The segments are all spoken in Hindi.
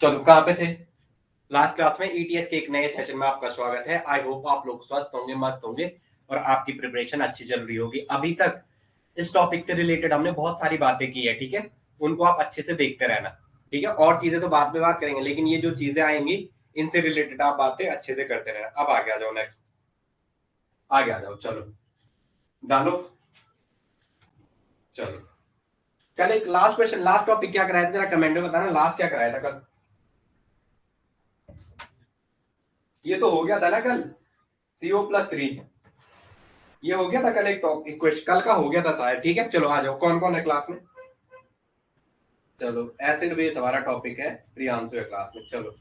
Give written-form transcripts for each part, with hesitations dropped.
चलो कहाँ पे थे? लास्ट क्लास में ईटीएस के एक नए सेशन में आपका स्वागत है। आई होप आप लोग स्वस्थ होंगे, मस्त होंगे और आपकी प्रिपरेशन अच्छी चल रही होगी। अभी तक इस टॉपिक से रिलेटेड हमने बहुत सारी बातें की है, ठीक है? उनको आप अच्छे से देखते रहना, ठीक है? और चीजें तो बाद में बात करेंगे, लेकिन ये जो चीजें आएंगी इनसे रिलेटेड आप बातें अच्छे से करते रहना। अब आगे आ जाओ, नेक्स्ट आगे आ जाओ। चलो डालो। चलो कल एक लास्ट क्वेश्चन, लास्ट टॉपिक क्या कराया था जरा कमेंट में बताना। लास्ट क्या कराया था कल? ये तो हो गया था ना कल, CO+3 ये हो गया था कल। एक टॉपिक क्वेश्चन कल का हो गया था शायद, ठीक है? चलो आ जाओ, कौन कौन है क्लास में? चलो एसिड बेस हमारा टॉपिक है, प्रियांशु है क्लास में। चलो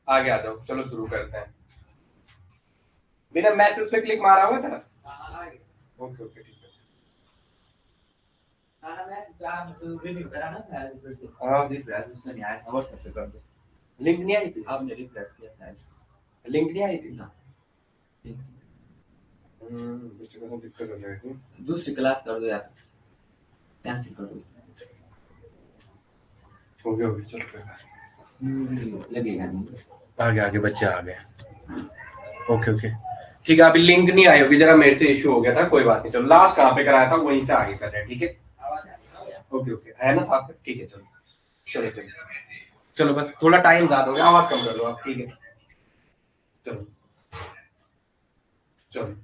आगे आ जाओ, चलो शुरू करते हैं। बिना मैसेज पे क्लिक मारा हुआ था? ओके ओके ठीक है। हाँ लिंक नहीं आई थी? आपने रिफ्रेश किया शायद, लिंक नहीं आई थी ना। दिक्कत हो जाएगी। दूसरी क्लास कर दो यार, कैंसिल कर दो। हो गया चलो लगेगा नहीं। आगे आगे बच्चे आ गए। ओके ओके ठीक है। अभी लिंक नहीं आई होगी, जरा मेरे से इशू हो गया था, कोई बात नहीं। चलो लास्ट कहाँ पे कराया था वहीं से आगे कर रहे हैं, ठीक है? ओके ओके है ना साथ में, ठीक है। चलो चलो चलो चलो बस थोड़ा टाइम ज्यादा हो गया, आवाज कम कर लो आप, ठीक है? चलो चलो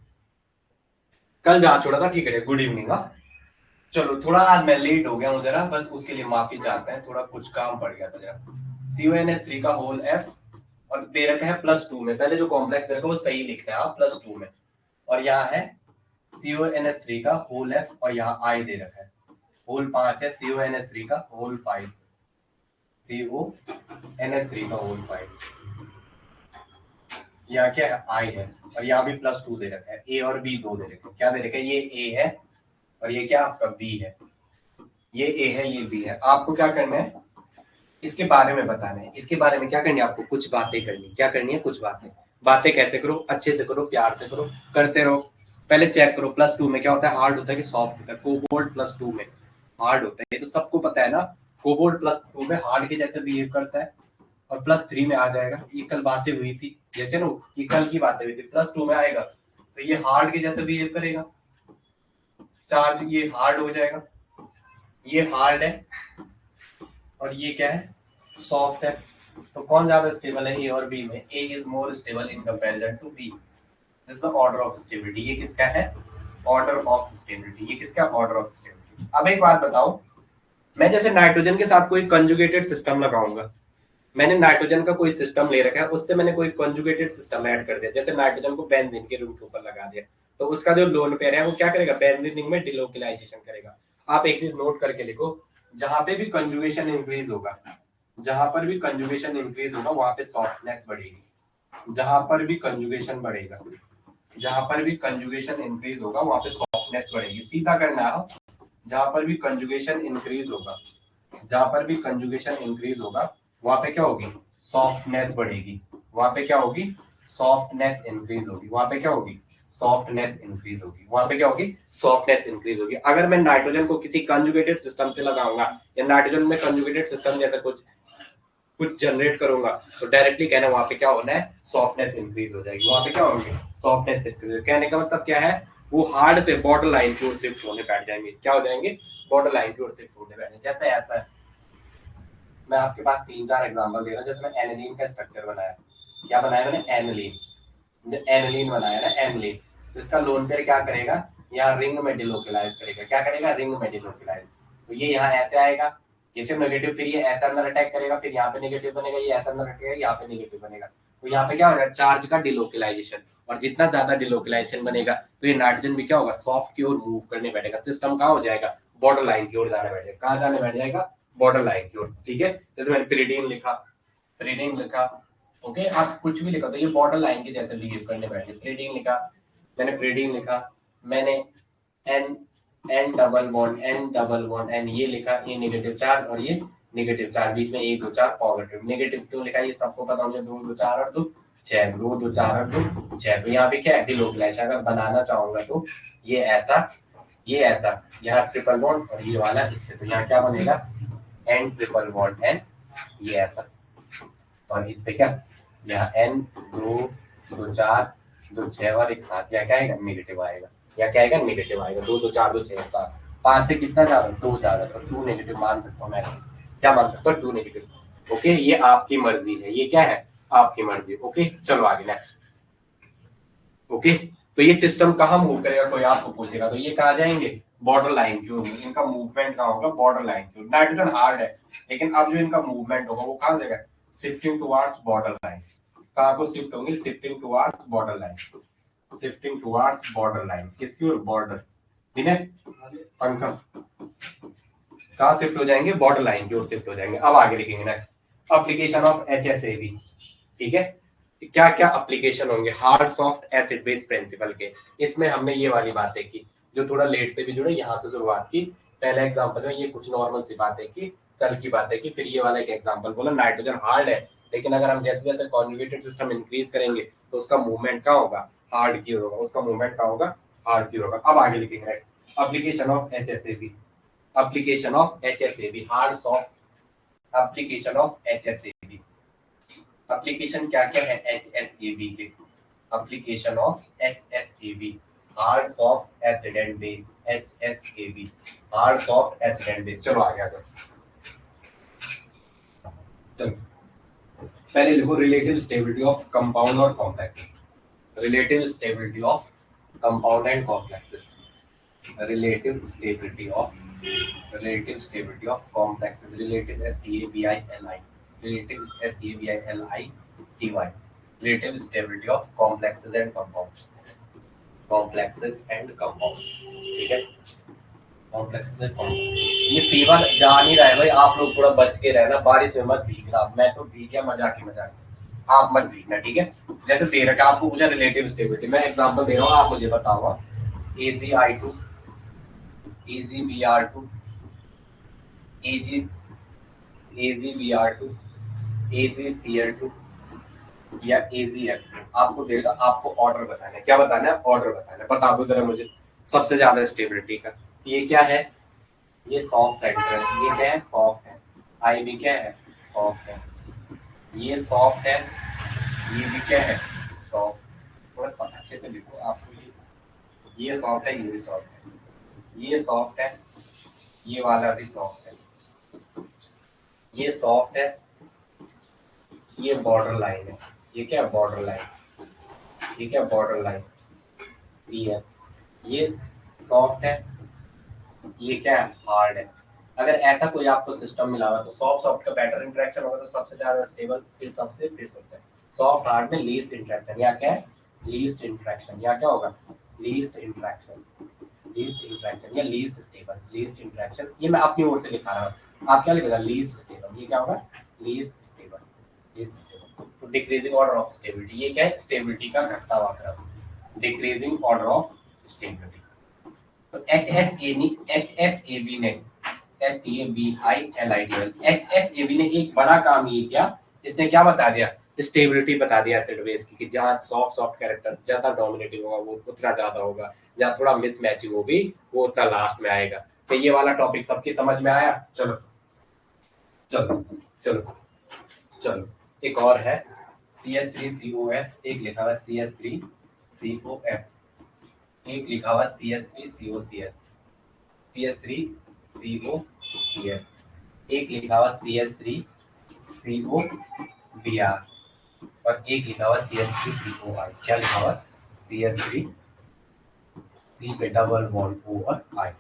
कल जहाँ छोड़ा था, ठीक है? Good evening. हाँ चलो थोड़ा आज मैं लेट हो गया हूँ जरा, बस उसके लिए माफी चाहते हैं, थोड़ा कुछ काम पड़ गया था जरा। CuNH3 का होल F और दे रखा है +2 में। पहले जो कॉम्प्लेक्स दे रखा है वो सही लिखना है आप, +2 में। और यहाँ है CuNH3 का होल F और यहाँ I दे रखा है होल 5 है। CuNH3 का होल 5, CuNH3 का होल 5, यहाँ क्या है? I है। और यहाँ भी +2 दे रखा है। A और B दो दे रखे हैं। क्या दे रखा है? ये A है और ये क्या आपका B है। ये A है, ये B है। आपको क्या करना है? इसके बारे में बताना है। इसके बारे में क्या करनी है आपको? कुछ बातें करनी। क्या करनी है? कुछ बातें। बातें कैसे करो? अच्छे से करो, प्यार से करो, करते रहो। पहले चेक करो +2 में क्या होता है, हार्ड होता है कि सॉफ्ट होता है? कोबाल्ट +2 में हार्ड होता है, ये तो सबको पता है ना। कोबाल्ट +2 में हार्ड के जैसे बिहेव करता है। और +3 में आ जाएगा। ये कल बातें हुई थी, जैसे ना ये कल की बातें हुई थी। +2 में आएगा तो ये हार्ड के जैसे बिहेव करेगा, चार्ज ये हार्ड हो जाएगा। ये हार्ड है और ये क्या है? सॉफ्ट है। तो कौन ज्यादा स्टेबल है, A और B में? A is more stable in comparison to B। This is the order of stability. ये किसका है? Order of stability. ये किसका ऑर्डर ऑफ स्टेबिलिटी? अब एक बात बताओ, मैं जैसे नाइट्रोजन के साथ कोई कंजुगेटेड सिस्टम लगाऊंगा, मैंने नाइट्रोजन का कोई सिस्टम ले रखा है, उससे मैंने कोई कंजुगेटेड सिस्टम ऐड कर दिया, जैसे नाइट्रोजन को बेंजीन के रूट ऊपर लगा दिया, तो उसका जो लोन पेयर है वो क्या करेगा? बेंजीन रिंग में डिलोकिलाइजेशन करेगा। आप एक चीज नोट करके लिखो, जहां पे भी कंजुगेशन इंक्रीज होगा, जहां पर भी कंजुगेशन इंक्रीज होगा वहां पे सॉफ्टनेस बढ़ेगी। जहां पर भी कंजुगेशन बढ़ेगा, जहां पर भी कंजुगेशन इंक्रीज होगा वहां पे सॉफ्टनेस बढ़ेगी। सीधा करना है, जहां पर भी कंजुगेशन इंक्रीज होगा, जहां पर भी कंजुगेशन इंक्रीज होगा वहां पे क्या होगी? सॉफ्टनेस बढ़ेगी। वहां पे क्या होगी? सॉफ्टनेस इंक्रीज होगी। वहां पे क्या होगी? सॉफ्टनेस इंक्रीज होगी। वहां पे क्या होगी? सॉफ्टनेस इंक्रीज होगी। अगर मैं नाइट्रोजन को किसी कंजुगेटेड सिस्टम से लगाऊंगा या नाइट्रोजन में कंजुगेटेड सिस्टम जैसा कुछ कुछ जनरेट करूंगा, तो डायरेक्टली कहना वहां पे क्या होना है? सॉफ्टनेस इंक्रीज हो जाएगी। वहां पे क्या होंगे? Softness increase. कहने का मतलब क्या है? वो हार्ड से बॉर्डर लाइन की ओर शिफ्ट होने बैठ जाएंगे। क्या हो जाएंगे? बॉर्डर लाइन की ओर शिफ्ट होने बैठ जाएंगे। जैसे ऐसा है, मैं आपके पास 3-4 एग्जांपल दे रहा हूं। जैसे मैं एनिलीन का स्ट्रक्चर बनाया, क्या बनाया मैंने? एनिलीन। एनिलीन बनाया ना, एनिलीन। तो इसका लोन पेयर क्या करेगा? यहाँ रिंग में डिलोकलाइज करेगा। क्या करेगा? रिंग में डिलोकलाइज। तो ये यहाँ ऐसे आएगा, ये सिर्फ नेगेटिव, फिर ये ऐसा अंदर अटैक करेगा, फिर यहाँ पे नेगेटिव बनेगा, ये ऐसा अंदर अटैक करेगा, यहाँ पे नेगेटिव बनेगा। तो यहाँ पे क्या हो जाएगा? चार्ज का डिलोकलाइजेशन। और जितना ज्यादा डिलोकलाइजेशन बनेगा तो ये नाइट्रोजन भी क्या होगा? सॉफ्ट की ओर मूव करने बैठेगा। सिस्टम कहाँ हो जाएगा? बॉर्डर लाइन की ओर जाने बैठेगा। कहाँ जाने बैठ जाएगा? बॉर्डर लाइन की ओर, ठीक है? जैसे मैंने पिरिडीन लिखा, पिरिडीन लिखा, ओके? आप कुछ भी लिखा तो ये बॉर्डर लाइन के जैसे बिहेव करने बैठे। पिरिडीन लिखा मैंने, पिरिडीन लिखा मैंने, एन डबल बॉन्ड एन ये लिखा, ये नेगेटिव चार्ज और ये नेगेटिव चार्ज, बीच में 1 2 4 पॉजिटिव। नेगेटिव क्यों लिखा ये सबको पता होगा। 2 2 4 और 2 6, 2 2 4 और 2 6। तो यहाँ पे क्या है? डिलोकलाइजेशन। अगर बनाना चाहूंगा तो ये ऐसा, ये ऐसा, यहाँ ट्रिपल बॉन्ड और ये वाला इसके, तो यहाँ क्या बनेगा? एन ट्रिपल बॉन्ड एन, ये ऐसा। और इस पे क्या, यहाँ n 2 2 4 2 6 और एक 7, या क्या आएगा नेगेटिव आएगा, या क्या आएगा नेगेटिव आएगा। 2 2 4 2 6 7, 5 से कितना ज्यादा 2 ज्यादा, तो 2 नेगेटिव मान सकता हूँ मैं, क्या मान सकता हूँ 2 नेगेटिव। ओके, ये आपकी मर्जी है, ये क्या है आपकी मर्जी। ओके चलो आगे नेक्स्ट। ओके, तो ये सिस्टम कहाँ मूव करेगा, कोई आपको पूछेगा तो ये कहा जाएंगे बॉर्डर लाइन की ओर। इनका मूवमेंट कहाँ होगा, बॉर्डर लाइन की ओर। नाइट्रोजन हार्ड है, लेकिन अब जो इनका मूवमेंट होगा वो कहाँ जाएगा, शिफ्टिंग टुवार्ड्स बॉर्डर लाइन। कहाँ को शिफ्ट होंगे, shifting towards border line, shifting towards border line. किसकी ओर, बॉर्डर, ठीक है पंखा, कहाँ शिफ्ट हो जाएंगे, बॉर्डर लाइन की ओर शिफ्ट हो जाएंगे। अब आगे लिखेंगे नेक्स्ट, एप्लीकेशन ऑफ HSAB। ठीक है, क्या क्या एप्लीकेशन होंगे hard soft acid base principle के। इसमें हमने ये वाली बातें की जो थोड़ा लेट से भी जुड़े, यहाँ से शुरुआत की। पहले एग्जांपल में ये कुछ नॉर्मल सी बातें की, कल की बातें की, फिर ये वाला एक एग्जांपल बोला। नाइट्रोजन हार्ड है, लेकिन अगर हम जैसे जैसे कॉन्जुगेटेड सिस्टम इंक्रीज करेंगे तो उसका मूवमेंट क्या होगा, हार्ड की ओर होगा, उसका मूवमेंट क्या होगा, हार्ड की ओर होगा। अब आगे लिखेंगे application of HSAB, application of HSAB hard soft application of HSAB। application क्या क्या है HSAB के, application of HSAB hard soft acid and base, HSAB hard soft acid and base। चलो आगे आगे, चलो पहले लिखो रिलेटिव स्टेबिलिटी ऑफ कंपाउंड और complexes, relative stability of compound and complexes, relative stability of complexes, relative STABILI, relative STABILITY, relative stability of complexes and compounds, complexes and compounds। ठीक है, complexes and compounds। ये फीवर जा नहीं रहा है भाई, आप लोग थोड़ा बच के रहना, बारिश में मत भीगना। मैं तो भीग गया, मजाक ही मजाक, आप मत भीगना, ठीक है। जैसे दे रखा है आपको पूछा रिलेटिव स्टेबिलिटी, मैं एग्जांपल दे रहा हूँ, आप मुझे बताओ AgI2, AgBr2, AgBr2, AgCl2 या AgF2, आपको देगा, आपको ऑर्डर बताना है। क्या बताना है, ऑर्डर बताना है। बता दो जरा मुझे सबसे ज्यादा स्टेबिलिटी का। ये क्या है, ये सॉफ्ट सेंटर है, ये क्या है, सॉफ्ट है। आई भी क्या है, सॉफ्ट है, ये सॉफ्ट है, ये भी क्या है, सॉफ्ट। थोड़ा सा अच्छे से लिखो आपको, ये सॉफ्ट है, ये भी सॉफ्ट है, ये सॉफ्ट है, ये वाला भी सॉफ्ट है, ये सॉफ्ट है, ये बॉर्डर लाइन है, ये क्या है बॉर्डर लाइन, ये क्या बॉर्डर लाइन पी है, ये सॉफ्ट है, ये क्या है हार्ड है। अगर ऐसा कोई आपको सिस्टम मिला हुआ तो सॉफ्ट सॉफ्ट का बेटर इंटरेक्शन होगा तो सबसे ज्यादा स्टेबल, फिर सबसे सॉफ्ट हार्ड में लीस्ट इंटरेक्शन, या क्या है लीस्ट इंटरेक्शन, या क्या होगा लीस्ट इंटरेक्शन, लीस्ट इंटरेक्शन या लीस्ट स्टेबल, लीस्ट इंटरेक्शन। ये मैं अपनी ओर से लिखा रहा हूँ, आप क्या लिखेगा लीस्ट स्टेबल, ये क्या होगा लीस्ट स्टेबल, लीस्ट स्टेबल। तो डिक्रीजिंग ऑर्डर ऑफ स्टेबिलिटी, ये क्या है स्टेबिलिटी का घटता हुआ क्रम, डिक्रीजिंग ऑर्डर ऑफ स्टेबिलिटी। तो HSAB ने HSAB ने एक बड़ा काम ये किया, इसने क्या बता दिया, स्टेबिलिटी बता दिया एसिड बेस की, कि जहाँ सॉफ्ट सॉफ्ट कैरेक्टर ज्यादा डोमिनेटिंग होगा वो उतना ज्यादा होगा, जहाँ थोड़ा मिस मैचिंग होगी वो उतना लास्ट में आएगा। तो ये वाला टॉपिक सबकी समझ में आया। चलो चलो चलो चलो, एक और है CH3COF, एक लिखा हुआ CH3COF, एक लिखा हुआ CH3COCl, CH3COCl, एक लिखा हुआ CH3COBr और एक लिखा हुआ CH3COI। क्या लिखा हुआ CH3 C पे डबल बॉन्ड O और I।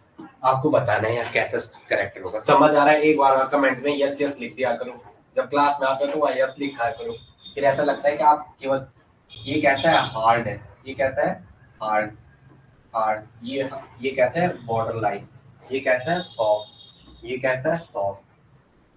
आपको बताना है यार कैसे करेक्टर होगा। समझ आ रहा है, एक बार कमेंट में यस यस लिख दिया करो, जब क्लास में आते हो तो वहाँ यस लिखा करो, फिर ऐसा लगता है कि आप केवल ये कैसा है हार्ड है, ये कैसा है हार्ड, हार्ड ये कैसा है बॉर्डर लाइन, ये कैसा है सॉफ्ट, ये कैसा है सॉफ्ट।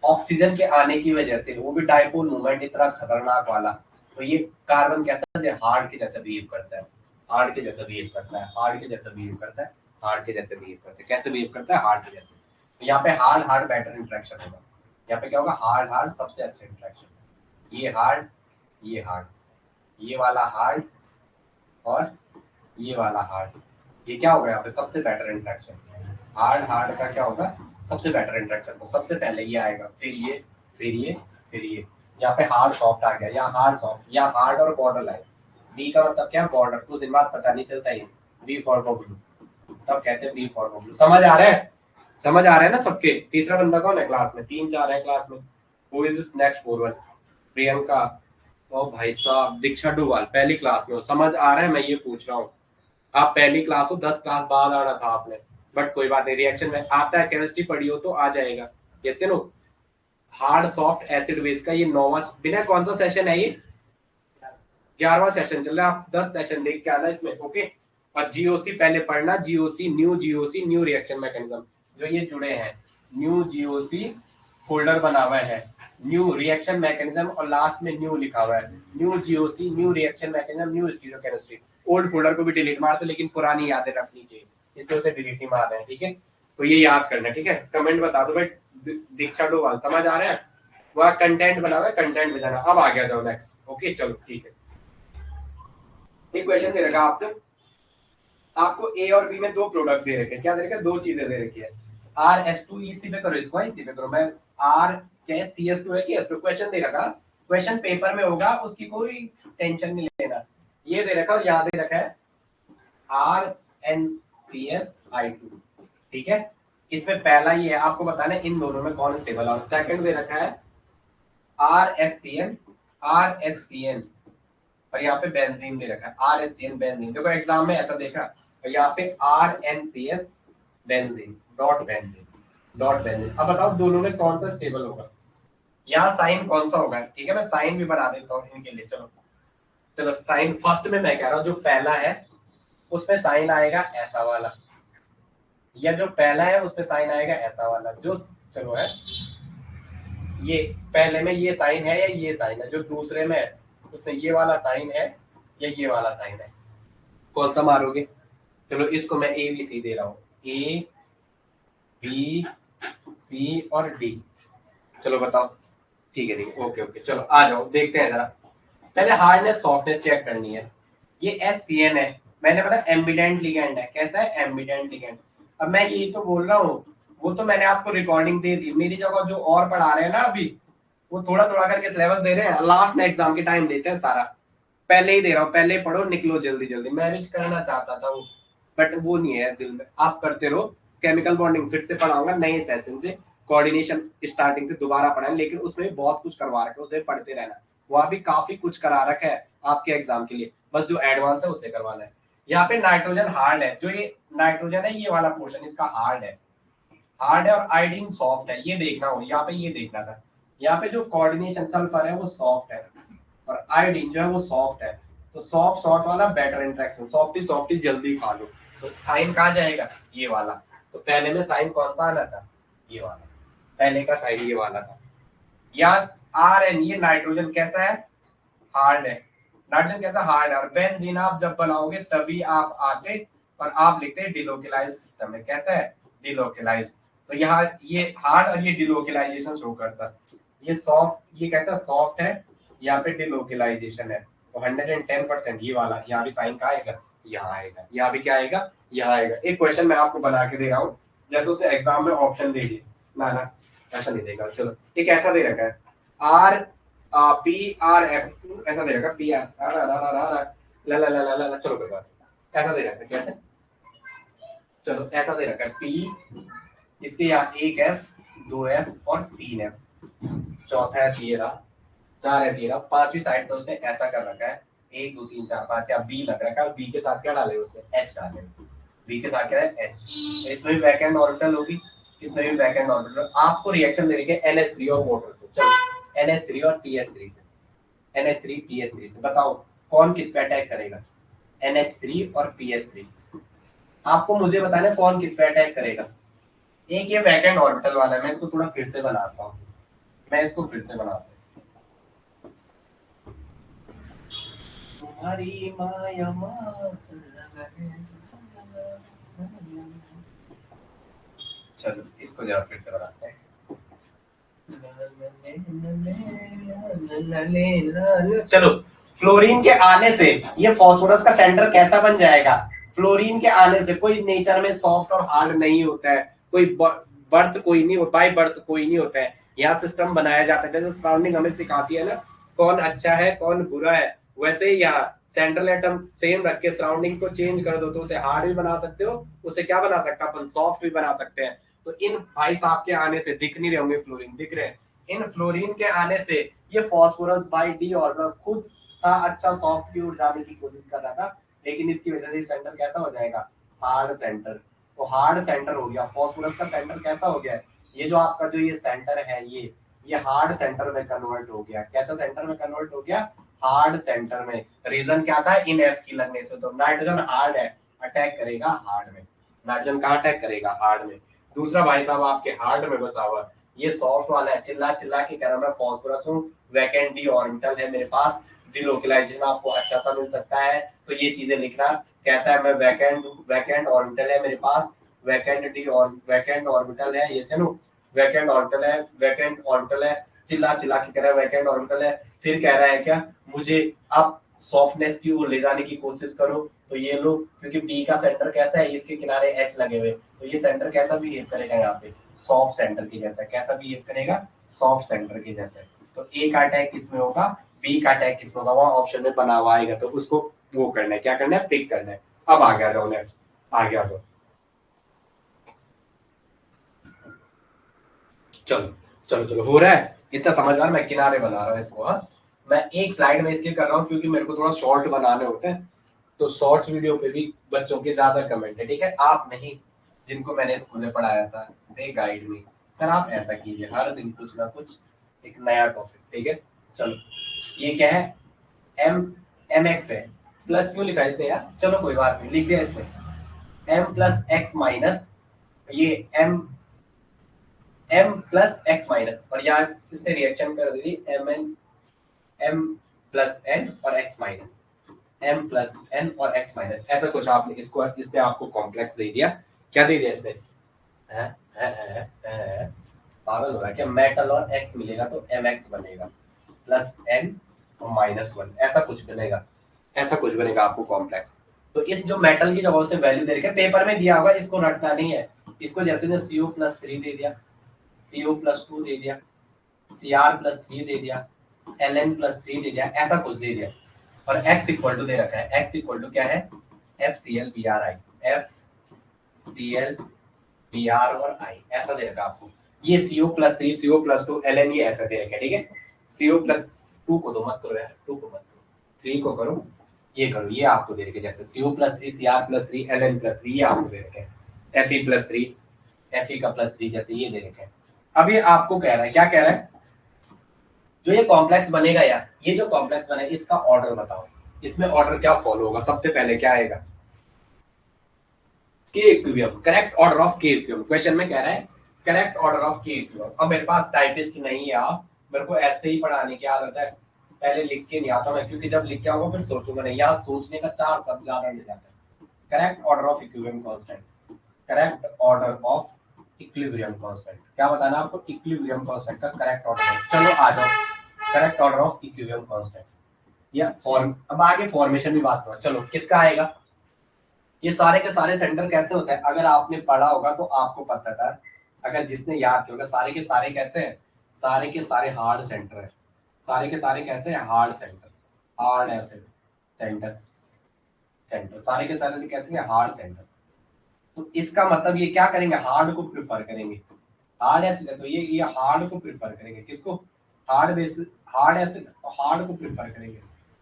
ऑक्सीजन के आने की वजह से वो भी डाइपोल मूवमेंट इतना खतरनाक वाला, तो ये कार्बन कैसा है हार्ड के जैसा बिहेव करता है, हार्ड के जैसा बिहेव करता है, हार्ड के जैसा बिहेव करता है, हार्ड के जैसे बिहेव करता है। कैसे बिहेव करता है, हार्ड के जैसे। तो यहाँ पे हार्ड हार्ड बेटर इंटरेक्शन होगा, यहाँ पे क्या होगा हार्ड हार्ड सबसे अच्छा इंटरेक्शन, ये हार्ड, ये हार्ड, ये वाला हार्ड और ये वाला हार्ड, ये क्या होगा यहाँ पे सबसे बेटर इंटरेक्शन। हार्ड हार्ड का क्या होगा सबसे बेटर इंटरेक्शन, तो सबसे पहले ये आएगा, फिर ये फिर ये फिर ये, यहाँ पे हार्ड सॉफ्ट आ गया, या हार्ड सॉफ्ट, या हार्ड और बॉर्डर लाइन। बी का मतलब क्या, बॉर्डर, कुछ दिन बाद पता नहीं चलता ये। बी फॉर बबलू, तब कहते हैं बी फॉर बबलू। समझ आ रहा है, समझ आ रहा है ना सबके। तीसरा बंदा कौन है क्लास में, 3-4 है क्लास में। Who is this next forward, Priyanka. ओ भाई साहब, दीक्षा डुवाल पहली क्लास में हो, समझ आ रहा है, मैं ये पूछ रहा हूँ। आप पहली क्लास हो, 10 क्लास बाद आना था आपने, बट कोई बात नहीं, रिएक्शन में आता है, केमिस्ट्री पढ़ी हो तो आ जाएगा। Yes no. Hard soft acid base का ये 9वां, बिना कौन सा सेशन है ये, 11वां सेशन चल रहा है। आप 10 सेशन देख के आना इसमें, ओके। और जीओसी पहले पढ़ना, जीओसी न्यू रिएक्शन मैकेनिज्म, जो ये जुड़े हैं, न्यू जीओसी फोल्डर बना हुआ है, न्यू रिएक्शन मैकेनिज्म, और लास्ट में न्यू लिखा हुआ है, new GOC, new reaction mechanism, new stereochemistry. Old folder को भी डिलीट मारते, लेकिन पुरानी यादें रखनी चाहिए, इसलिए उसे डिलीट नहीं मार रहे हैं, ठीक है। तो ये याद करना, ठीक है। कमेंट बता दो भाई, दीक्षा डोवाल समझ आ रहा है, वहाँ कंटेंट बना हुआ है, कंटेंट बजाना। अब आ गया जाओ नेक्स्ट, ओके चलो ठीक है। एक क्वेश्चन दे रखा आपको, आपको ए और बी में दो प्रोडक्ट दे रखे हैं, क्या दे रखे हैं, दो चीजें दे रखी है। RS2, इसी पे करो, इसको इसी पे करो। मैं R क्या CS2 है कि S2, क्वेश्चन दे रखा, क्वेश्चन पेपर में होगा, उसकी कोई टेंशन नहीं लेना। ये दे रखा और यहाँ दे रखा है RNCSI2, ठीक है। इसमें पहला ये है, आपको बताना है इन दोनों में कौन स्टेबल है। और सेकंड दे रखा है RSCN, और यहाँ पे बेंजीन दे रखा है, RSCN बेंजीन। देखो एग्जाम में ऐसा देखा, और यहाँ पे RNCS बेंजीन, डॉट बेंजीन। अब बताओ दोनों में कौन सा स्टेबल होगा, यहाँ साइन कौन सा होगा, ठीक है। मैं साइन भी बना देता हूँ इनके लिए, चलो साइन फर्स्ट में मैं कह रहा हूँ, जो पहला है उसमें साइन आएगा ऐसा वाला, या जो पहला है उसमें साइन आएगा ऐसा वाला। जो चलो है, ये पहले में ये साइन है या ये साइन है, जो दूसरे में है उसमें ये वाला साइन है या ये वाला साइन है, कौन सा मारोगे। चलो इसको मैं ABC दे रहा हूँ, A B C और D। चलो बताओ, ठीक है ओके, चलो आ जाओ देखते हैं जरा। पहले हार्डनेस सॉफ्टनेस चेक करनी है। ये SCN है, मैंने पता एम्बिडेंट लिगेंड है, कैसा है, एम्बिडेंट लिगेंड। अब मैं यही तो बोल रहा हूँ, वो तो मैंने आपको रिकॉर्डिंग दे दी, मेरी जगह जो और पढ़ा रहे हैं ना अभी, वो थोड़ा थोड़ा करके सिलेबस दे रहे हैं, लास्ट में एग्जाम के टाइम देते हैं सारा। पहले ही दे रहा हूँ, पहले ही पढ़ो, निकलो जल्दी जल्दी। मैं भी करना चाहता था वो, बट वो नहीं है दिल में। आप करते रहो, केमिकल बॉन्डिंग फिर से पढ़ाऊंगा नए सेशन से, कोऑर्डिनेशन स्टार्टिंग से दोबारा पढ़ाएं, लेकिन उसमें भी बहुत कुछ करवा रखा है, उसे पढ़ते रहना। वहाँ भी काफी कुछ करा रखा है आपके एग्जाम के लिए, बस जो एडवांस है उसे करवाना है। यहाँ पे नाइट्रोजन हार्ड है, जो ये नाइट्रोजन है ये वाला पोर्शन इसका हार्ड है, और आयोडीन सॉफ्ट है, ये देखना हो, यहाँ पे ये देखना था। यहाँ पे जो कोऑर्डिनेशन सल्फर है वो सॉफ्ट है, और आयोडीन जो है वो सॉफ्ट है। तो सॉफ्ट सॉफ्ट वाला बेटर इंटरेक्शन, सॉफ्टी जल्दी खा लो। तो साइन कहाँ जाएगा, ये वाला। तो पहले में साइन कौन सा आना था, ये वाला, पहले का साइन ये वाला था। या RN, ये नाइट्रोजन कैसा है, हार्ड है। नाइट्रोजन कैसा, हार्ड है। और बेंजीन आप जब बनाओगे तभी आप आते और आप लिखते हैं डिलोकेलाइज सिस्टम है, कैसा है, डिलोकेलाइज। तो यहाँ ये हार्ड और ये डिलोकेलाइजेशन शो करता, ये सॉफ्ट, ये कैसा सॉफ्ट है, यहाँ पे डिलोकेलाइजेशन है। तो 110% ये वाला, यहाँ भी साइन का आएगा, यहाँ आएगा, यहाँ भी क्या आएगा, यहाँ आएगा। एक क्वेश्चन मैं आपको बना के दे रहा हूँ, जैसे उसने एग्जाम में ऑप्शन दे दिए ना, ऐसा नहीं देगा। चलो एक ऐसा दे रखा है PRF, ऐसा दे रखा PR, चलो कोई बात, ऐसा दे रखा है कैसे, चलो ऐसा दे रखा है P, इसके यहाँ 1F 2F और 3F, चौथा F ये रहा, 4F ये रहा, पांचवी साइड पे उसने ऐसा कर रखा है 1 2 3 4 5, या B लग रखा है, B के साथ क्या डाले उसने, H डाले, B के साथ क्या है H। इसमें भी बैकएंड ऑर्बिटल होगी, इसमें भी बैकएंड ऑर्बिटल। आपको रिएक्शन दे रही है NH3 और वाटर से, चलो NH3 और PS3 से, NH3 PS3 से, बताओ कौन किस पे अटैक करेगा, NH3 और PS3। आपको मुझे बताना है कौन किस पे अटैक करेगा। एक ये बैकएंड ऑर्बिटल वाला है, मैं इसको थोड़ा फिर से बनाता हूँ, तुम्हारी माया चलो इसको जरा फिर से बनाते हैं। चलो फ्लोरीन के आने से ये फास्फोरस का सेंटर कैसा बन जाएगा, फ्लोरीन के आने से कोई नेचर में सॉफ्ट और हार्ड नहीं होता है, कोई बर्थ कोई नहीं, बाय बर्थ कोई नहीं होता है, यहाँ सिस्टम बनाया जाता है। जैसे सराउंडिंग हमें सिखाती है ना कौन अच्छा है कौन बुरा है, वैसे ही यहाँ सेंट्रल एटम सेम रख के सराउंडिंग को चेंज कर दो तो उसे हार्ड भी बना सकते हो, उसे क्या बना सकते हैं अपन, सॉफ्ट भी बना सकते हैं। तो इन भाई साहब के आने से, दिख नहीं रहे होंगे फ्लोरीन, दिख रहे हैं, इन फ्लोरीन के आने से ये फास्फोरस बाय डी ऑर्बिटल खुद था अच्छा सॉफ्ट की ओर जाने की कोशिश कर रहा था, लेकिन इसकी वजह से सेंटर कैसा हो जाएगा, हार्ड सेंटर। तो हार्ड सेंटर हो गया, फास्फोरस का सेंटर कैसा हो गया, ये जो आपका जो ये सेंटर है ये हार्ड सेंटर में कन्वर्ट हो गया। कैसा सेंटर में कन्वर्ट हो गया, हार्ड सेंटर में। रीजन क्या था, इन एफ की लगने से। तो नाइट्रोजन हार्ड है, अटैक करेगा हार्ड में। नाइट्रोजन कहाँ अटैक करेगा, हार्ड में। दूसरा भाई साहब आपके हार्ड में बसा हुआ, ये सॉफ्ट वाला है, चिल्ला चिल्ला के कह रहा मैं फास्फोरस हूँ, वैकेंट डी ऑर्बिटल है मेरे पास, डिलोकलाइजेशन आपको अच्छा सा मिल सकता है। तो ये चीजें लिखना, कहता है मैं वैकेंट ऑर्बिटल है मेरे पास, वैकेंट ऑर्बिटल है, ये सुनो वैकेंट ऑर्बिटल है, वैकेंट ऑर्बिटल है, चिल्ला चिल्ला के कह रहा है वैकेंट ऑर्बिटल है। फिर कह रहा है क्या, मुझे अब सॉफ्टनेस की ओर ले जाने की कोशिश करो। तो ये लो, क्योंकि बी का सेंटर कैसा है, इसके किनारे एच लगे हुए, तो ये सेंटर कैसा बिहेव करेगा यहाँ पे, सॉफ्ट सेंटर के जैसा। कैसा बिहेव करेगा, सॉफ्ट सेंटर के जैसे। तो ए का अटैक किसमें होगा, बी का अटैक किसमें होगा, वहां ऑप्शन में बना हुआ आएगा, तो उसको वो करना है, क्या करना है, पिक करना है। अब आ गया जाओ नेक्स्ट, आ गया जाओ, चलो चलो चलो, हो रहा है इतना समझदार, मैं किनारे बना रहा हूँ इसको। हाँ, मैं एक स्लाइड में इसलिए कर रहा हूँ क्योंकि मेरे को थोड़ा शॉर्ट बनाने होते हैं, तो शॉर्ट्स वीडियो पे भी बच्चों के ज्यादा कमेंट है, ठीक है। आप नहीं, जिनको मैंने स्कूल में पढ़ाया था, दे गाइड मी, सर आप ऐसा कीजिए, हर दिन कुछ ना कुछ एक नया टॉपिक, ठीक है। चलो, ये क्या है, एम एम एक्स है, प्लस क्यों लिखा है इसने यार, चलो कोई बात नहीं, लिख दिया इसने, एम प्लस एक्स माइनस, ये एम प्लस एक्स माइनस, और यहाँ इसने रिएक्शन कर दी M N, M plus N और X minus, M plus N और एक्स माइनस, ऐसा कुछ आपने इसको, इसने आपको कॉम्प्लेक्स दे दिया। क्या दे दिया इसने, पागल हो रहा है क्या, मेटल और एक्स मिलेगा तो एम एक्स बनेगा, प्लस एन और माइनस वन, ऐसा कुछ बनेगा, ऐसा कुछ बनेगा आपको कॉम्प्लेक्स। तो इस जो मेटल की जगह उसने वैल्यू दे रखी है, पेपर में दिया होगा, इसको रटना नहीं है। इसको जैसे ने CO प्लस 3 दे दिया, CO प्लस 2 दे दिया, CR प्लस 3 दे दिया, LN प्लस 3 दे दिया, ऐसा कुछ दे दिया। और x इक्वल टू दे रखा है, x इक्वल टू क्या है, FCl Br और I, ऐसा दे रखा है आपको। ये CO plus 3, CO plus 2, LN ये ऐसा दे रखा है, ठीक है। CO प्लस 2 को तो मत करो यार, 2 को मत करो, 3 को करो, ये करो, ये आपको दे रखे, जैसे CO plus 3, CR plus 3, LN plus 3, ये आपको दे रखे हैं, Fe प्लस 3, Fe का प्लस 3, जैसे ये दे रखे हैं। अब ये आपको कह रहा है, क्या कह रहा है, जो ये कॉम्प्लेक्स बनेगा यार, ये जो कॉम्प्लेक्स बनेगा इसका ऑर्डर बताओ, इसमें ऑर्डर क्या फॉलो होगा, सबसे पहले क्या आएगा, के इक्विलिब्रियम, करेक्ट ऑर्डर ऑफ के इक्विलिब्रियम। क्वेश्चन में कह रहा है करेक्ट ऑर्डर ऑफ के इक्विलिब्रियम। अब मेरे पास टाइपिस्ट नहीं है, आप, मेरे को ऐसे ही पढ़ाने की आदत है, पहले लिख के नहीं आता मैं, क्योंकि जब लिख के आऊंगा फिर सोचूंगा नहीं, यहाँ सोचने का 4 शब्द ज्यादा मिल जाता है। Correct order of equilibrium constant, correct order of equilibrium constant, क्या बताना आपको, इक्विलिब्रियम कांस्टेंट का करेक्ट ऑर्डर। चलो आ जाओ, correct order of equilibrium constant या फॉर्म। अब आगे फॉर्मेशन भी बात करो, चलो किसका आएगा, ये सारे के सारे सेंटर कैसे होते हैं, अगर आपने पढ़ा होगा तो आपको पता था, अगर जिसने याद किया होगा, सारे के सारे कैसे हैं, सारे के सारे हार्ड सेंटर है, सारे के सारे कैसे हैं, hard centre, hard acid centre, centre सारे के सारे से कैसे हैं, हार्ड सेंटर। तो इसका मतलब ये क्या करेंगे, हार्ड को प्रिफर करेंगे, हार्ड एसिड है तो ये हार्ड को प्रिफर करेंगे, किसको, हार्ड बेसिस, हार्ड एसिड तो हार्ड को प्रिफर करेंगे,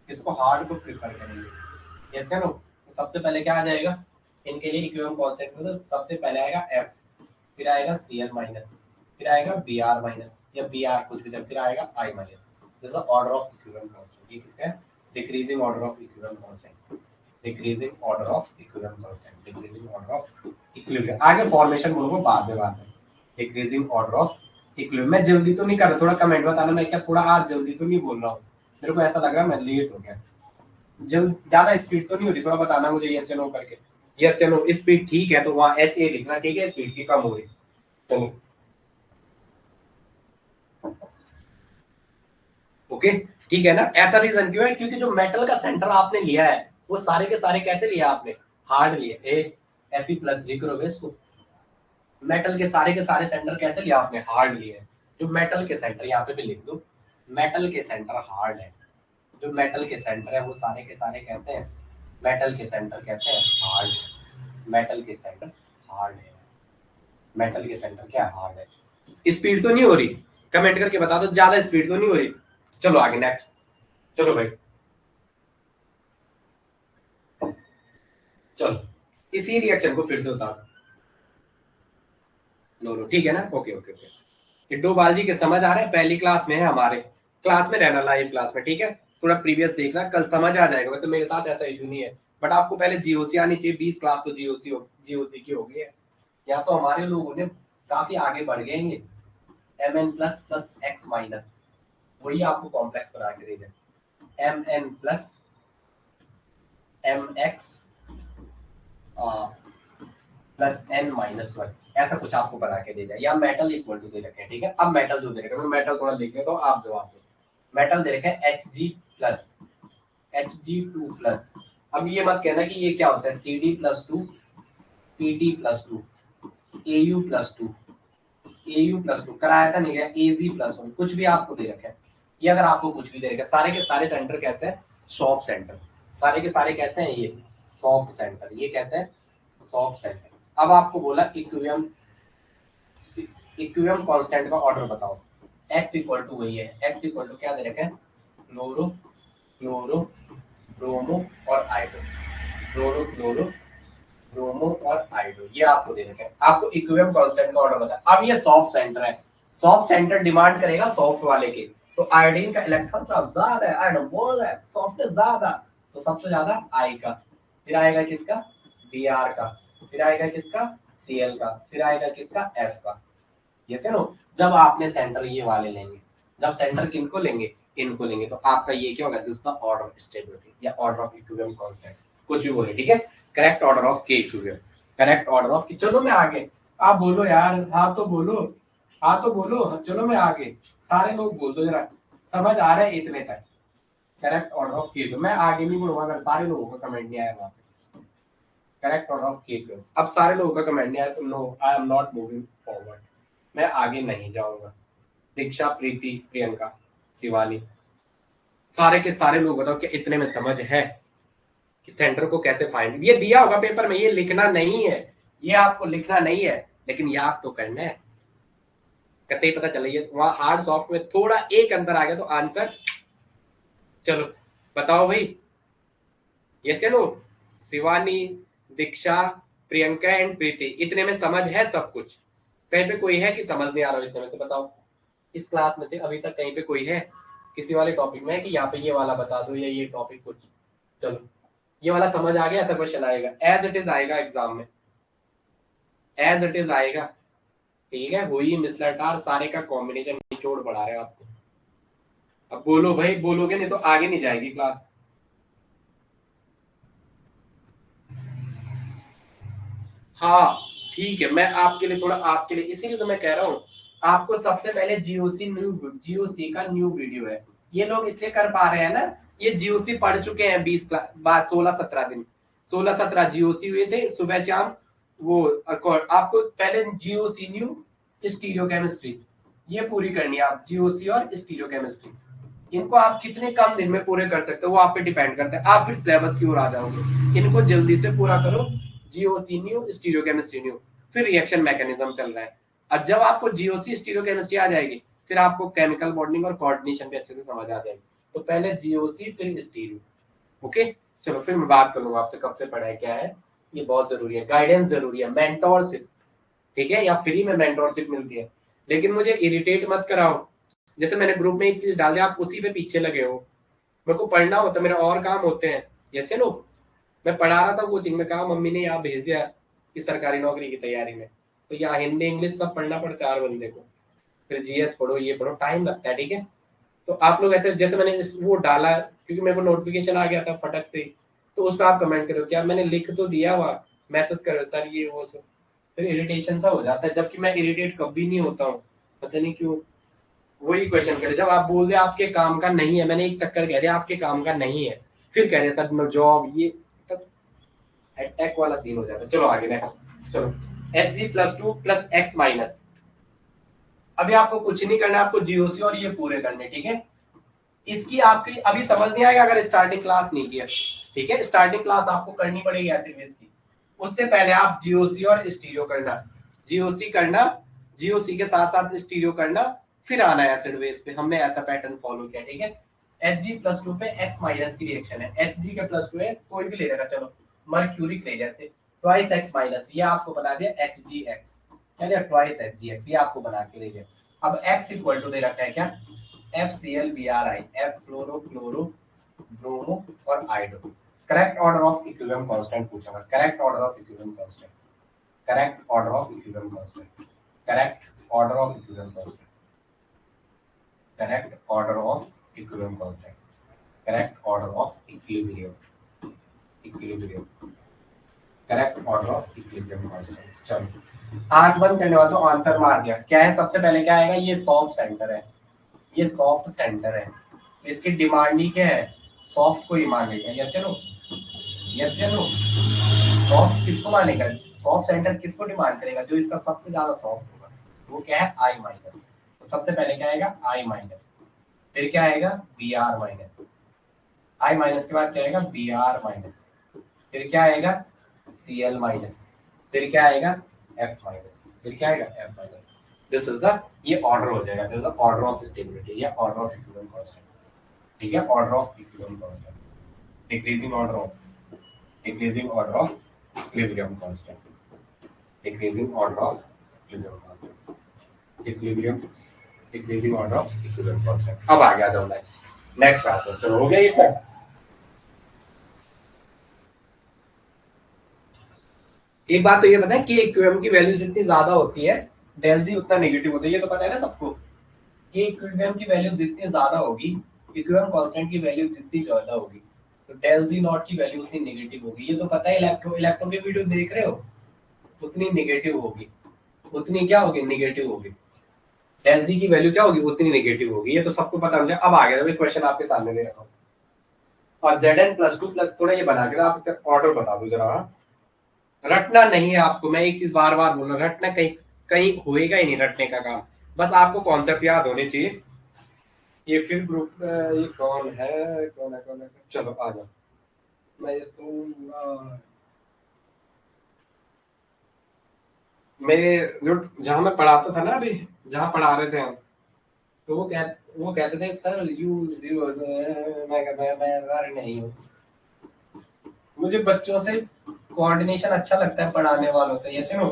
किसको, हार्ड को प्रिफर करेंगे, यस या नो। तो सबसे पहले क्या आ जाएगा, इनके लिए इक्विलिब्रियम कांस्टेंट में, तो सबसे पहले आएगा F, फिर आएगा Cl माइनस, फिर आएगा Br माइनस या Br कुछ भी, फिर आएगा I minus. This is order of equilibrium constant, ये किसका है, decreasing order of equilibrium constant, decreasing order of equilibrium constant, decreasing order of equilibrium. आगे फॉर्मेशन बोलूंगा बाद में, बात है डिक्रीजिंग ऑर्डर ऑफ इक्विलिब्रियम। मैं जल्दी तो नहीं कर रहा, थोड़ा कमेंट बताना, मैं क्या थोड़ा आज जल्दी तो नहीं बोल रहा हूँ, मेरे को ऐसा लग रहा है मैं लेट हो गया, जल्द ज्यादा स्पीड तो नहीं हो रही, थोड़ा बताना मुझे यस या नो करके, यस या नो, स्पीड ठीक है तो वहां HA लिखना, ठीक है, स्पीड की कम हो रही। चलो ओके, ठीक है ना। ऐसा रीजन क्यों है, क्योंकि जो मेटल का सेंटर आपने लिया है वो सारे के सारे कैसे लिया आपने, हार्ड लिए, Fe प्लस 3 करोगे इसको, मेटल के सारे सेंटर कैसे लिया आपने, हार्ड लिए, जो मेटल के सेंटर, यहाँ पे भी लिख दो, मेटल के सेंटर हार्ड है। जो मेटल के सेंटर है वो सारे के सारे कैसे हैं, मेटल के सेंटर कैसे हैं, हार्ड है। मेटल के सेंटर हार्ड है, मेटल के सेंटर क्या हार्ड है। स्पीड तो नहीं हो रही, कमेंट करके बता दो, ज्यादा स्पीड तो नहीं हो रही। चलो आगे नेक्स्ट, चलो भाई चलो इसी रिएक्शन को फिर से उतारो। लो ठीक है ना, ओके ओके ओके। किड्डू बालजी के समझ आ रहे हैं, पहली क्लास में है हमारे, क्लास में रहना, लाइव क्लास में, ठीक है। थोड़ा प्रीवियस देखना, कल समझ आ जाएगा। वैसे मेरे साथ ऐसा इशू नहीं है, बट आपको पहले जीओसी आनी चाहिए। 20 क्लास तो जीओसी की हो गई है। या तो हमारे लोगों ने काफी आगे बढ़ गए हैं, M N plus plus X minus, वही आपको कॉम्प्लेक्स बना के दे दे, M N plus M X plus N minus one, ऐसा कुछ आपको बना के दे जाए, या मेटल इक्वल टू दे रखे हैं, ठीक है। अब मेटल जो दे रखे हैं, मेटल थोड़ा लिख ले तो आप जवाब दो। मेटल दे रखे हैं H G plus Hg2 plus. अब ये मत कहना कि ये क्या होता है, Cd plus two, Pd plus two, Au plus two, Au plus two कराया था नहीं क्या, Ag प्लस वन, कुछ भी आपको दे रखा है। ये अगर आपको कुछ भी दे रखा है, सारे के सारे सेंटर कैसे है, सॉफ्ट सेंटर, सारे के सारे कैसे हैं, ये सॉफ्ट सेंटर, ये कैसे है, सॉफ्ट सेंटर। अब आपको बोला इक्विलिब्रियम, इक्विलिब्रियम कांस्टेंट का ऑर्डर बताओ। x इक्वल टू वही है, x इक्वल टू क्या दे रखा है, फ्लोरो क्लोरो ब्रोमो और आयोडो, क्लोरो क्लोरो ब्रोमो और आयोडो, ये आपको दे रखा है। आपको इक्विलिब्रियम कांस्टेंट का ऑर्डर बताया। अब ये सॉफ्ट सेंटर है, सॉफ्ट सेंटर डिमांड करेगा सॉफ्ट वाले के, तो आयोडीन का इलेक्ट्रॉन चार्ज ज्यादा है, आयोडो बोल है सॉफ्टनेस ज्यादा, तो सबसे ज्यादा आई का, फिर आएगा किसका, Br का, फिर आएगा किसका, Cl का, फिर आएगा किसका, F का। Yes no. जब आपने सेंटर ये वाले लेंगे, जब सेंटर किनको लेंगे, इनको लेंगे, तो आपका ये क्या होगा, this the order of stability या ऑर्डर ऑफ इक्विलिब्रियम कांस्टेंट, कुछ भी बोले, ठीक है। करेक्ट ऑर्डर ऑफ के इक्विलिब्रियम, करेक्ट ऑर्डर ऑफ, चलो मैं आगे, आप बोलो यार, हाँ तो बोलो, हाँ तो बोलो, चलो मैं आगे, सारे लोग बोल दो जरा, समझ आ रहा है इतने तक। करेक्ट ऑर्डर ऑफ के, मैं आगे नहीं बोलूंगा अगर सारे लोगों का कमेंट नहीं आया वहां पे। करेक्ट ऑर्डर ऑफ के, अब सारे लोगों का कमेंट नहीं आया तो no, I am not moving forward, मैं आगे नहीं जाऊंगा। दीक्षा, प्रीति, प्रियंका, शिवानी, सारे के सारे लोग बताओ कि इतने में समझ है कि सेंटर को कैसे फाइंड, ये दिया होगा पेपर में, ये लिखना नहीं है, ये आपको लिखना नहीं है, लेकिन याद तो करना है, कतई पता चला। वहां हार्ड सॉफ्ट में थोड़ा एक अंतर आ गया तो आंसर, चलो बताओ भाई, यस या नो। शिवानी, दीक्षा, प्रियंका एंड प्रीति, इतने में समझ है सब कुछ, कहीं पे कोई है कि समझ नहीं आ रहा इतने में से, बताओ इस क्लास में से अभी तक कहीं पे कोई है किसी वाले टॉपिक में है कि यहाँ पे ये वाला बता दो या ये टॉपिक कुछ, चलो ये वाला समझ आ गया, ऐसा क्वेश्चन आएगा, एज इट इज आएगा एग्जाम में, एज इट इज आएगा, ठीक है। वही मिसलटार सारे का कॉम्बिनेशन निचोड़ बढ़ा रहे हो आपको। अब बोलो भाई, बोलोगे नहीं तो आगे नहीं जाएगी क्लास। हाँ ठीक है, मैं आपके लिए थोड़ा, आपके लिए इसीलिए तो मैं कह रहा हूँ, आपको सबसे पहले जीओसी का न्यू वीडियो है, ये लोग इसलिए कर पा रहे हैं ना, ये जीओसी पढ़ चुके हैं 16-17 दिन, 16-17 जीओसी हुए थे सुबह शाम, वो आपको पहले जीओसी न्यू स्टीरियो केमिस्ट्री ये पूरी करनी है, आप जीओसी और स्टीरियो केमिस्ट्री, इनको आप कितने कम दिन में पूरे कर सकते हो वो आप पे डिपेंड करता है, आप फिर सिलेबस की ओर आ जाओगे। इनको जल्दी से पूरा करो, GOC new stereo chemistry new, फिर रिएक्शन मैकेनिज्म चल रहा है। अब जब आपको जीओसी स्टीरियो केमिस्ट्री आ जाएगी, फिर आपको केमिकल बॉन्डिंग और कोऑर्डिनेशन भी अच्छे से समझ आ जाएगी। तो पहले जीओसी फिर स्टीरियो, ओके। चलो फिर मैं बात करूंगा आपसे कब से पढ़ाई क्या है, ये बहुत जरूरी है, गाइडेंस जरूरी है, मेंटोरशिप, ठीक है, या फ्री में मेंटोरशिप मिलती है, लेकिन मुझे इरिटेट मत कराओ। जैसे मैंने ग्रुप में एक चीज डाल दिया, आप उसी पे पीछे लगे हो, मेरे को पढ़ना होता है, मेरे और काम होते हैं, जैसे नो मैं पढ़ा रहा था कोचिंग में, कहा मम्मी ने यहाँ भेज दिया कि सरकारी नौकरी की तैयारी में, तो यहाँ हिंदी इंग्लिश सब पढ़ना पड़ता है हर बंदे को, फिर जीएस पढ़ो, ये पढ़ो, टाइम लगता है, ठीक है। तो आप लोग ऐसे, जैसे मैंने वो डाला क्योंकि मेरे को नोटिफिकेशन आ गया था फटक से, तो उस पर आप कमेंट करो क्या, मैंने लिख तो दिया वहाँ, मैसेज करो सर ये वो सब, फिर इरिटेशन सा हो जाता है, जबकि मैं इरिटेट कभी नहीं होता हूँ, पता नहीं क्यों। वही क्वेश्चन करे, जब आप बोल दे आपके काम का नहीं है, मैंने एक चक्कर कह दिया आपके काम का नहीं है, फिर कह रहे सर नो जॉब, ये तब अटैक वाला सीन हो जाता है। चलो आगे नेक्स्ट, चलो Hg+2 + x-, अभी आपको कुछ नहीं करना, आपको जीओसी और ये पूरे करने, ठीक है। इसकी आपकी अभी समझ नहीं आएगा अगर स्टार्टिंग क्लास नहीं किया, ठीक है। स्टार्टिंग क्लास आपको करनी पड़ेगी ऐसे बेस की। उससे पहले आप जीओसी और स्टीरियो करना, जीओसी करना, जीओसी के साथ साथ स्टीरियो करना, फिर आना है एसिड बेस पे। हमने ऐसा पैटर्न फॉलो किया, ठीक है। Hg+2 पे x माइनस की रिएक्शन है, Hg के प्लस 2 है, कोई भी ले लेगा, चलो मर्क्यूरिक ले जैसे, ट्वाइस x माइनस, ये आपको बता दिया Hgx, क्या दिया, ट्वाइस Hgx, ये आपको बना के दे दिया। अब x इक्वल टू दे रखा है क्या, FCl Bri, F fluoro chloro bromo और iodo. Correct order of equilibrium constant पूछा, correct order of equilibrium constant, correct order of equilibrium constant, correct order of equilibrium constant, correct order of equilibrium constant, correct order of equilibrium, equilibrium, correct order of equilibrium constant. चलो आंख बंद करने वाला तो आंसर मार दिया। क्या है सबसे पहले, क्या आएगा, ये सॉफ्ट सेंटर है, ये सॉफ्ट सेंटर है, इसकी डिमांड ही क्या है, सॉफ्ट को ही मानेगा, यस या नो, यस या नो। सॉफ्ट किसको मानेगा, सॉफ्ट सेंटर किसको डिमांड करेगा, जो इसका सबसे ज्यादा सॉफ्ट होगा, वो क्या है, आई माइनस। तो सबसे पहले क्या आएगा, आई माइनस, फिर क्या आएगा, B R minus, I minus के बाद क्या आएगा, बी आर माइनस, फिर क्या आएगा, सी एल माइनस, फिर क्या आएगा, एफ माइनस, फिर क्या आएगा, F minus. This is the, ये ऑर्डर हो जाएगा, this is the order of stability या ऑर्डर ऑफ इक्विलिब्रियम कांस्टेंट, ठीक है। Order of equilibrium constant, decreasing order of, decreasing order of equilibrium constant, decreasing order of equilibrium constant, equilibrium, decreasing order of equilibrium constant. अब आ गया जाओ नेक्स्ट बात है, चलो हो गया ये तक। एक बात तो ये पता है कि इक्विलिब्रियम की वैल्यू जितनी ज्यादा होती है डेल जी उतना नेगेटिव होता है, ये तो पता है ना सबको, कि इक्विलिब्रियम की वैल्यू जितनी ज्यादा होगी, इक्विलिब्रियम कांस्टेंट की वैल्यू जितनी ज्यादा होगी, तो डेल जी नॉट की वैल्यू उतनी नेगेटिव होगी। ये तो पता है, इलेक्ट्रो की वीडियो देख रहे हो, उतनी नेगेटिव होगी, उतनी क्या होगी, नेगेटिव होगी। डेल जी की वैल्यू क्या होगी, उतनी नेगेटिव होगी, ये तो सबको पता है। अब आ गया क्वेश्चन आपके सामने दे रखा हूँ, और Zn+2 प्लस थोड़ा ये बना के आप ऑर्डर बता दो जरा। रटना नहीं है आपको, मैं एक चीज बार बार बोल रहा हूँ, रटना कहीं कहीं होएगा ही नहीं रटने का काम, बस आपको कॉन्सेप्ट याद होने चाहिए। ये फिर ग्रुप, ये कौन है, कौन है, चलो आ जाओ। मैं ये तो मेरे जो जहां मैं पढ़ाता था ना, अभी जहां पढ़ा रहे थे हम, तो वो कहते थे सर मैं कहता मैं घर नहीं हूँ। मुझे बच्चों से कोऑर्डिनेशन अच्छा लगता है, पढ़ाने वालों से, ये सुनो,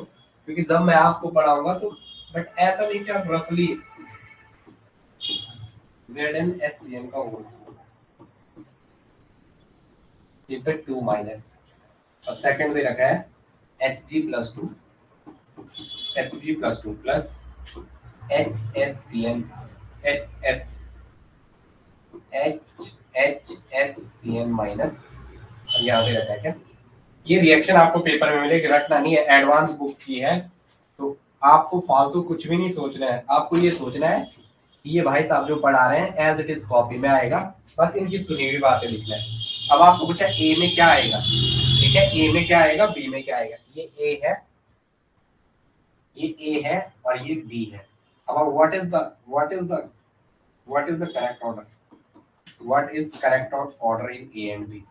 क्योंकि जब मैं आपको पढ़ाऊंगा तो, बट ऐसा नहीं कि आप रफली ZnSCn का होगा, ये पे 2 माइनस, और सेकंड में रखा है Hg+2, Hg+2 plus HSCn, HHSCn minus, और यहाँ पे रखा है क्या, ये रिएक्शन आपको पेपर में मिलेगी, रटना नहीं है, एडवांस बुक की है, तो आपको फालतू कुछ भी नहीं सोचना है, आपको ये सोचना है कि ये भाई साहब जो पढ़ा रहे हैं एज इट इज कॉपी में आएगा, बस इनकी सुनी हुई बातें लिखना है। अब आपको पूछा ए में क्या आएगा, ठीक है, ए में क्या आएगा, बी में क्या आएगा, ये ए है, ये ए है और ये बी है। अब what is the correct order, what is correct order in A and B,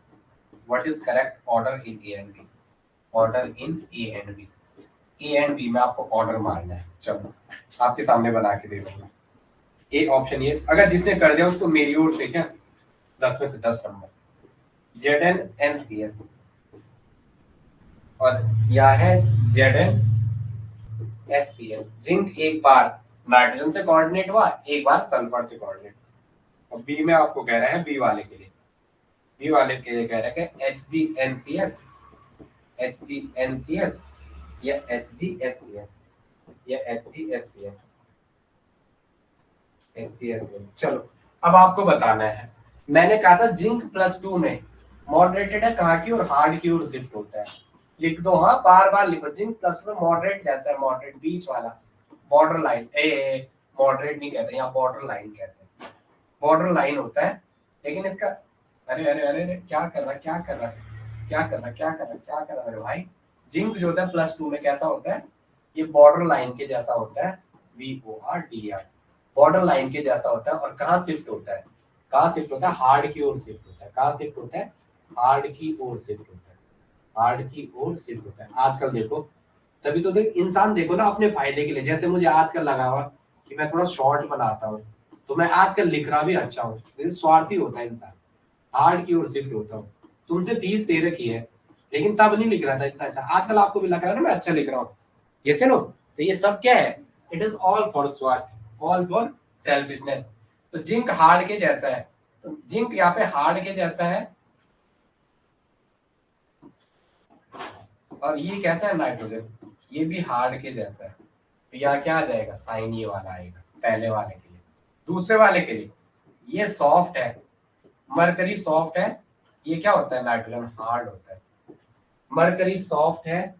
what is correct order in A and B, order in A and B, A and B में आपको ऑर्डर मारना है। चलो आपके सामने बना के दे दूंगा, ए ऑप्शन, ये अगर जिसने कर दिया उसको मेरी ओर से क्या 10 में से 10 नंबर। ZnNCS और यह है ZnSCl। जिंक एक बार नाइट्रोजन से कोऑर्डिनेट हुआ, एक बार सल्फर से कोऑर्डिनेट। और बी में आपको कह रहा है, बी वाले के लिए, बी वाले के लिए कह रहा है कि HgNCS, HgNCS या HgSCl या HgSCl, HgSCl। चलो अब आपको बताना है, मैंने कहा था जिंक+2 में मॉडरेटेड है कहाँ की और हार्ड की ओर शिफ्ट होता है, लिख दो, हाँ बार बार लिखो, जिंक+2 में मॉडरेट जैसा है, मॉडरेट बीच वाला, बॉर्डर लाइन, मॉडरेट नहीं कहते यहाँ, बॉर्डर लाइन कहते हैं, बॉर्डर लाइन होता है। लेकिन इसका, अरे अरे अरे अरे क्या कर रहा है, क्या कर रहा है, क्या कर रहा है, क्या कर रहा है, क्या कर रहा है भाई। जिंक जो होता है +2 में कैसा होता है, ये बॉर्डर लाइन के जैसा होता है, VORDER, बॉर्डर लाइन के जैसा होता है। और कहाँ शिफ्ट होता है, कहाँ शिफ्ट होता है, हार्ड की ओर शिफ्ट होता है। कहाँ शिफ्ट होता है, हार्ड की ओर शिफ्ट होता है, हार्ड की ओर शिफ्ट होता है। आजकल देखो, तभी तो देख इंसान देखो ना अपने फायदे के लिए, जैसे मुझे आजकल लगा हुआ कि मैं थोड़ा शॉर्ट बनाता हूँ, तो मैं आजकल लिख रहा भी अच्छा हूँ, स्वार्थी होता है इंसान, हार्ड की ओर शिफ्ट होता हूँ। तुमसे फीस दे रखी है लेकिन तब नहीं लिख रहा था इतना अच्छा, आजकल आपको भी लग रहा है ना मैं अच्छा लिख रहा हूँ, ये से नो। तो ये सब क्या है, इट इज ऑल फॉर स्वास्थ्य, ऑल फॉर सेल्फिशनेस। तो जिंक हार्ड के जैसा है, तो जिंक यहाँ पे हार्ड के जैसा है, और ये कैसा है नाइट्रोजन, ये भी हार्ड के जैसा है। तो यहाँ क्या आ जाएगा, साइन ये वाला आएगा पहले वाले के लिए। दूसरे वाले के लिए ये सॉफ्ट है, मरकरी सॉफ्ट है, ये क्या होता है, नाइट्रोजन हार्ड होता है। मरकरी सॉफ्ट है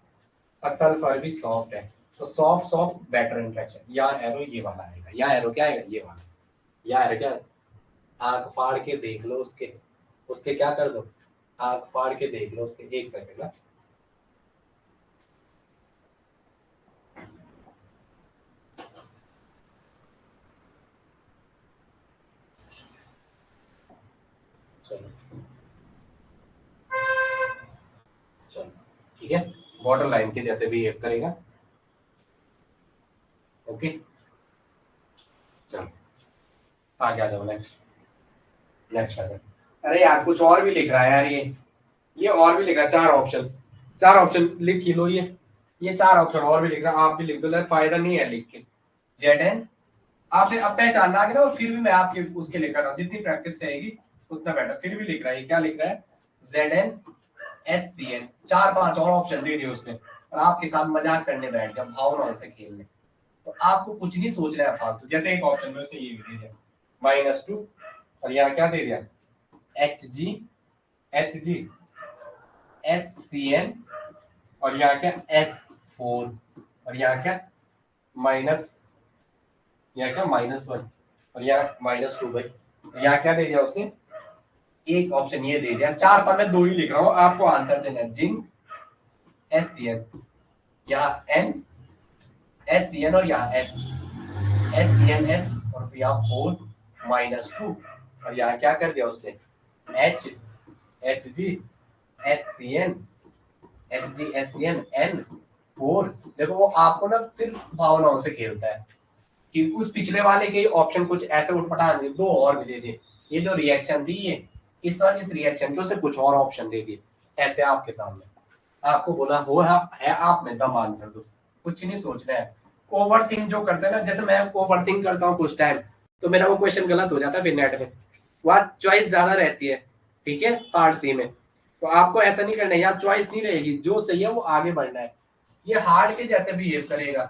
और सल्फर भी सॉफ्ट है, तो सॉफ्ट सॉफ्ट बेटर इंट्रैक्शन। यहाँ एरो ये वाला आएगा, यहाँ एरो क्या आएगा, ये वाला। यहाँ एरो क्या, आग फाड़ के देख लो उसके, उसके क्या कर दो, आग फाड़ के देख लो उसके। एक सेकंड ना, चलो चलो ठीक है, बॉर्डर लाइन के जैसे बिहेव करेगा। ओके चलो आगे आ जाओ, नेक्स्ट नेक्स्ट आ जाओ। अरे यार कुछ और भी लिख रहा है यार, ये और भी लिख रहा है, चार ऑप्शन, चार ऑप्शन लिख ही लो। ये चार ऑप्शन और भी लिख रहा है, आप भी लिख दो, फायदा नहीं है लिख के। ZN आपने अब पहचानना आगे ना, और फिर भी मैं आपके उसके लेकर रहा हूँ, जितनी प्रैक्टिस रहेगी उतना बेटर। फिर भी लिख रहा है, क्या लिख रहा है, ZNSCN, चार पांच और ऑप्शन दे दिए उसने, और आपके साथ मजाक करने बैठ गया, भावनाओं से खेलने। तो आपको कुछ नहीं सोचना है फालतू। जैसे एक ऑप्शन में उसने ये भी दे दिया -2, और यहाँ क्या दे दिया, HGSCN, और यहाँ क्या S4, और यहाँ क्या माइनस, यहाँ क्या -1, और यहाँ -2 भाई। यहाँ क्या दे दिया उसने, एक ऑप्शन ये दे दिया, चार पर मैं दो ही लिख रहा हूँ, आपको आंसर देना है। जिंक SCN, यहाँ N SCN, और यहाँ S SCNS, और यहाँ 4 -2, और यहाँ क्या कर दिया उसने, HGSCN N4। देखो वो आपको ना सिर्फ भावनाओं से खेलता है कि उस पिछले वाले के ऑप्शन कुछ ऐसे उठपटांग दे, दो और भी दे दिए। ये जो रिएक्शन थी, ये इस बार इस रिएक्शन के उसने कुछ और ऑप्शन दे दिए ऐसे आपके सामने, आपको बोला हो है आप में दम आंसर दो, कुछ नहीं सोचना है। ओवर थिंक जो करते हैं ना, जैसे मैं ओवर थिंक करता हूँ कुछ टाइम, तो मेरा वो क्वेश्चन गलत हो जाता है फिर नेट में, वहां चॉइस ज्यादा रहती है, ठीक है, पार्ट सी में। तो आपको ऐसा नहीं करना है, यहाँ चॉइस नहीं रहेगी, जो सही है वो आगे बढ़ना है। ये हार्ड के जैसे बिहेव करेगा,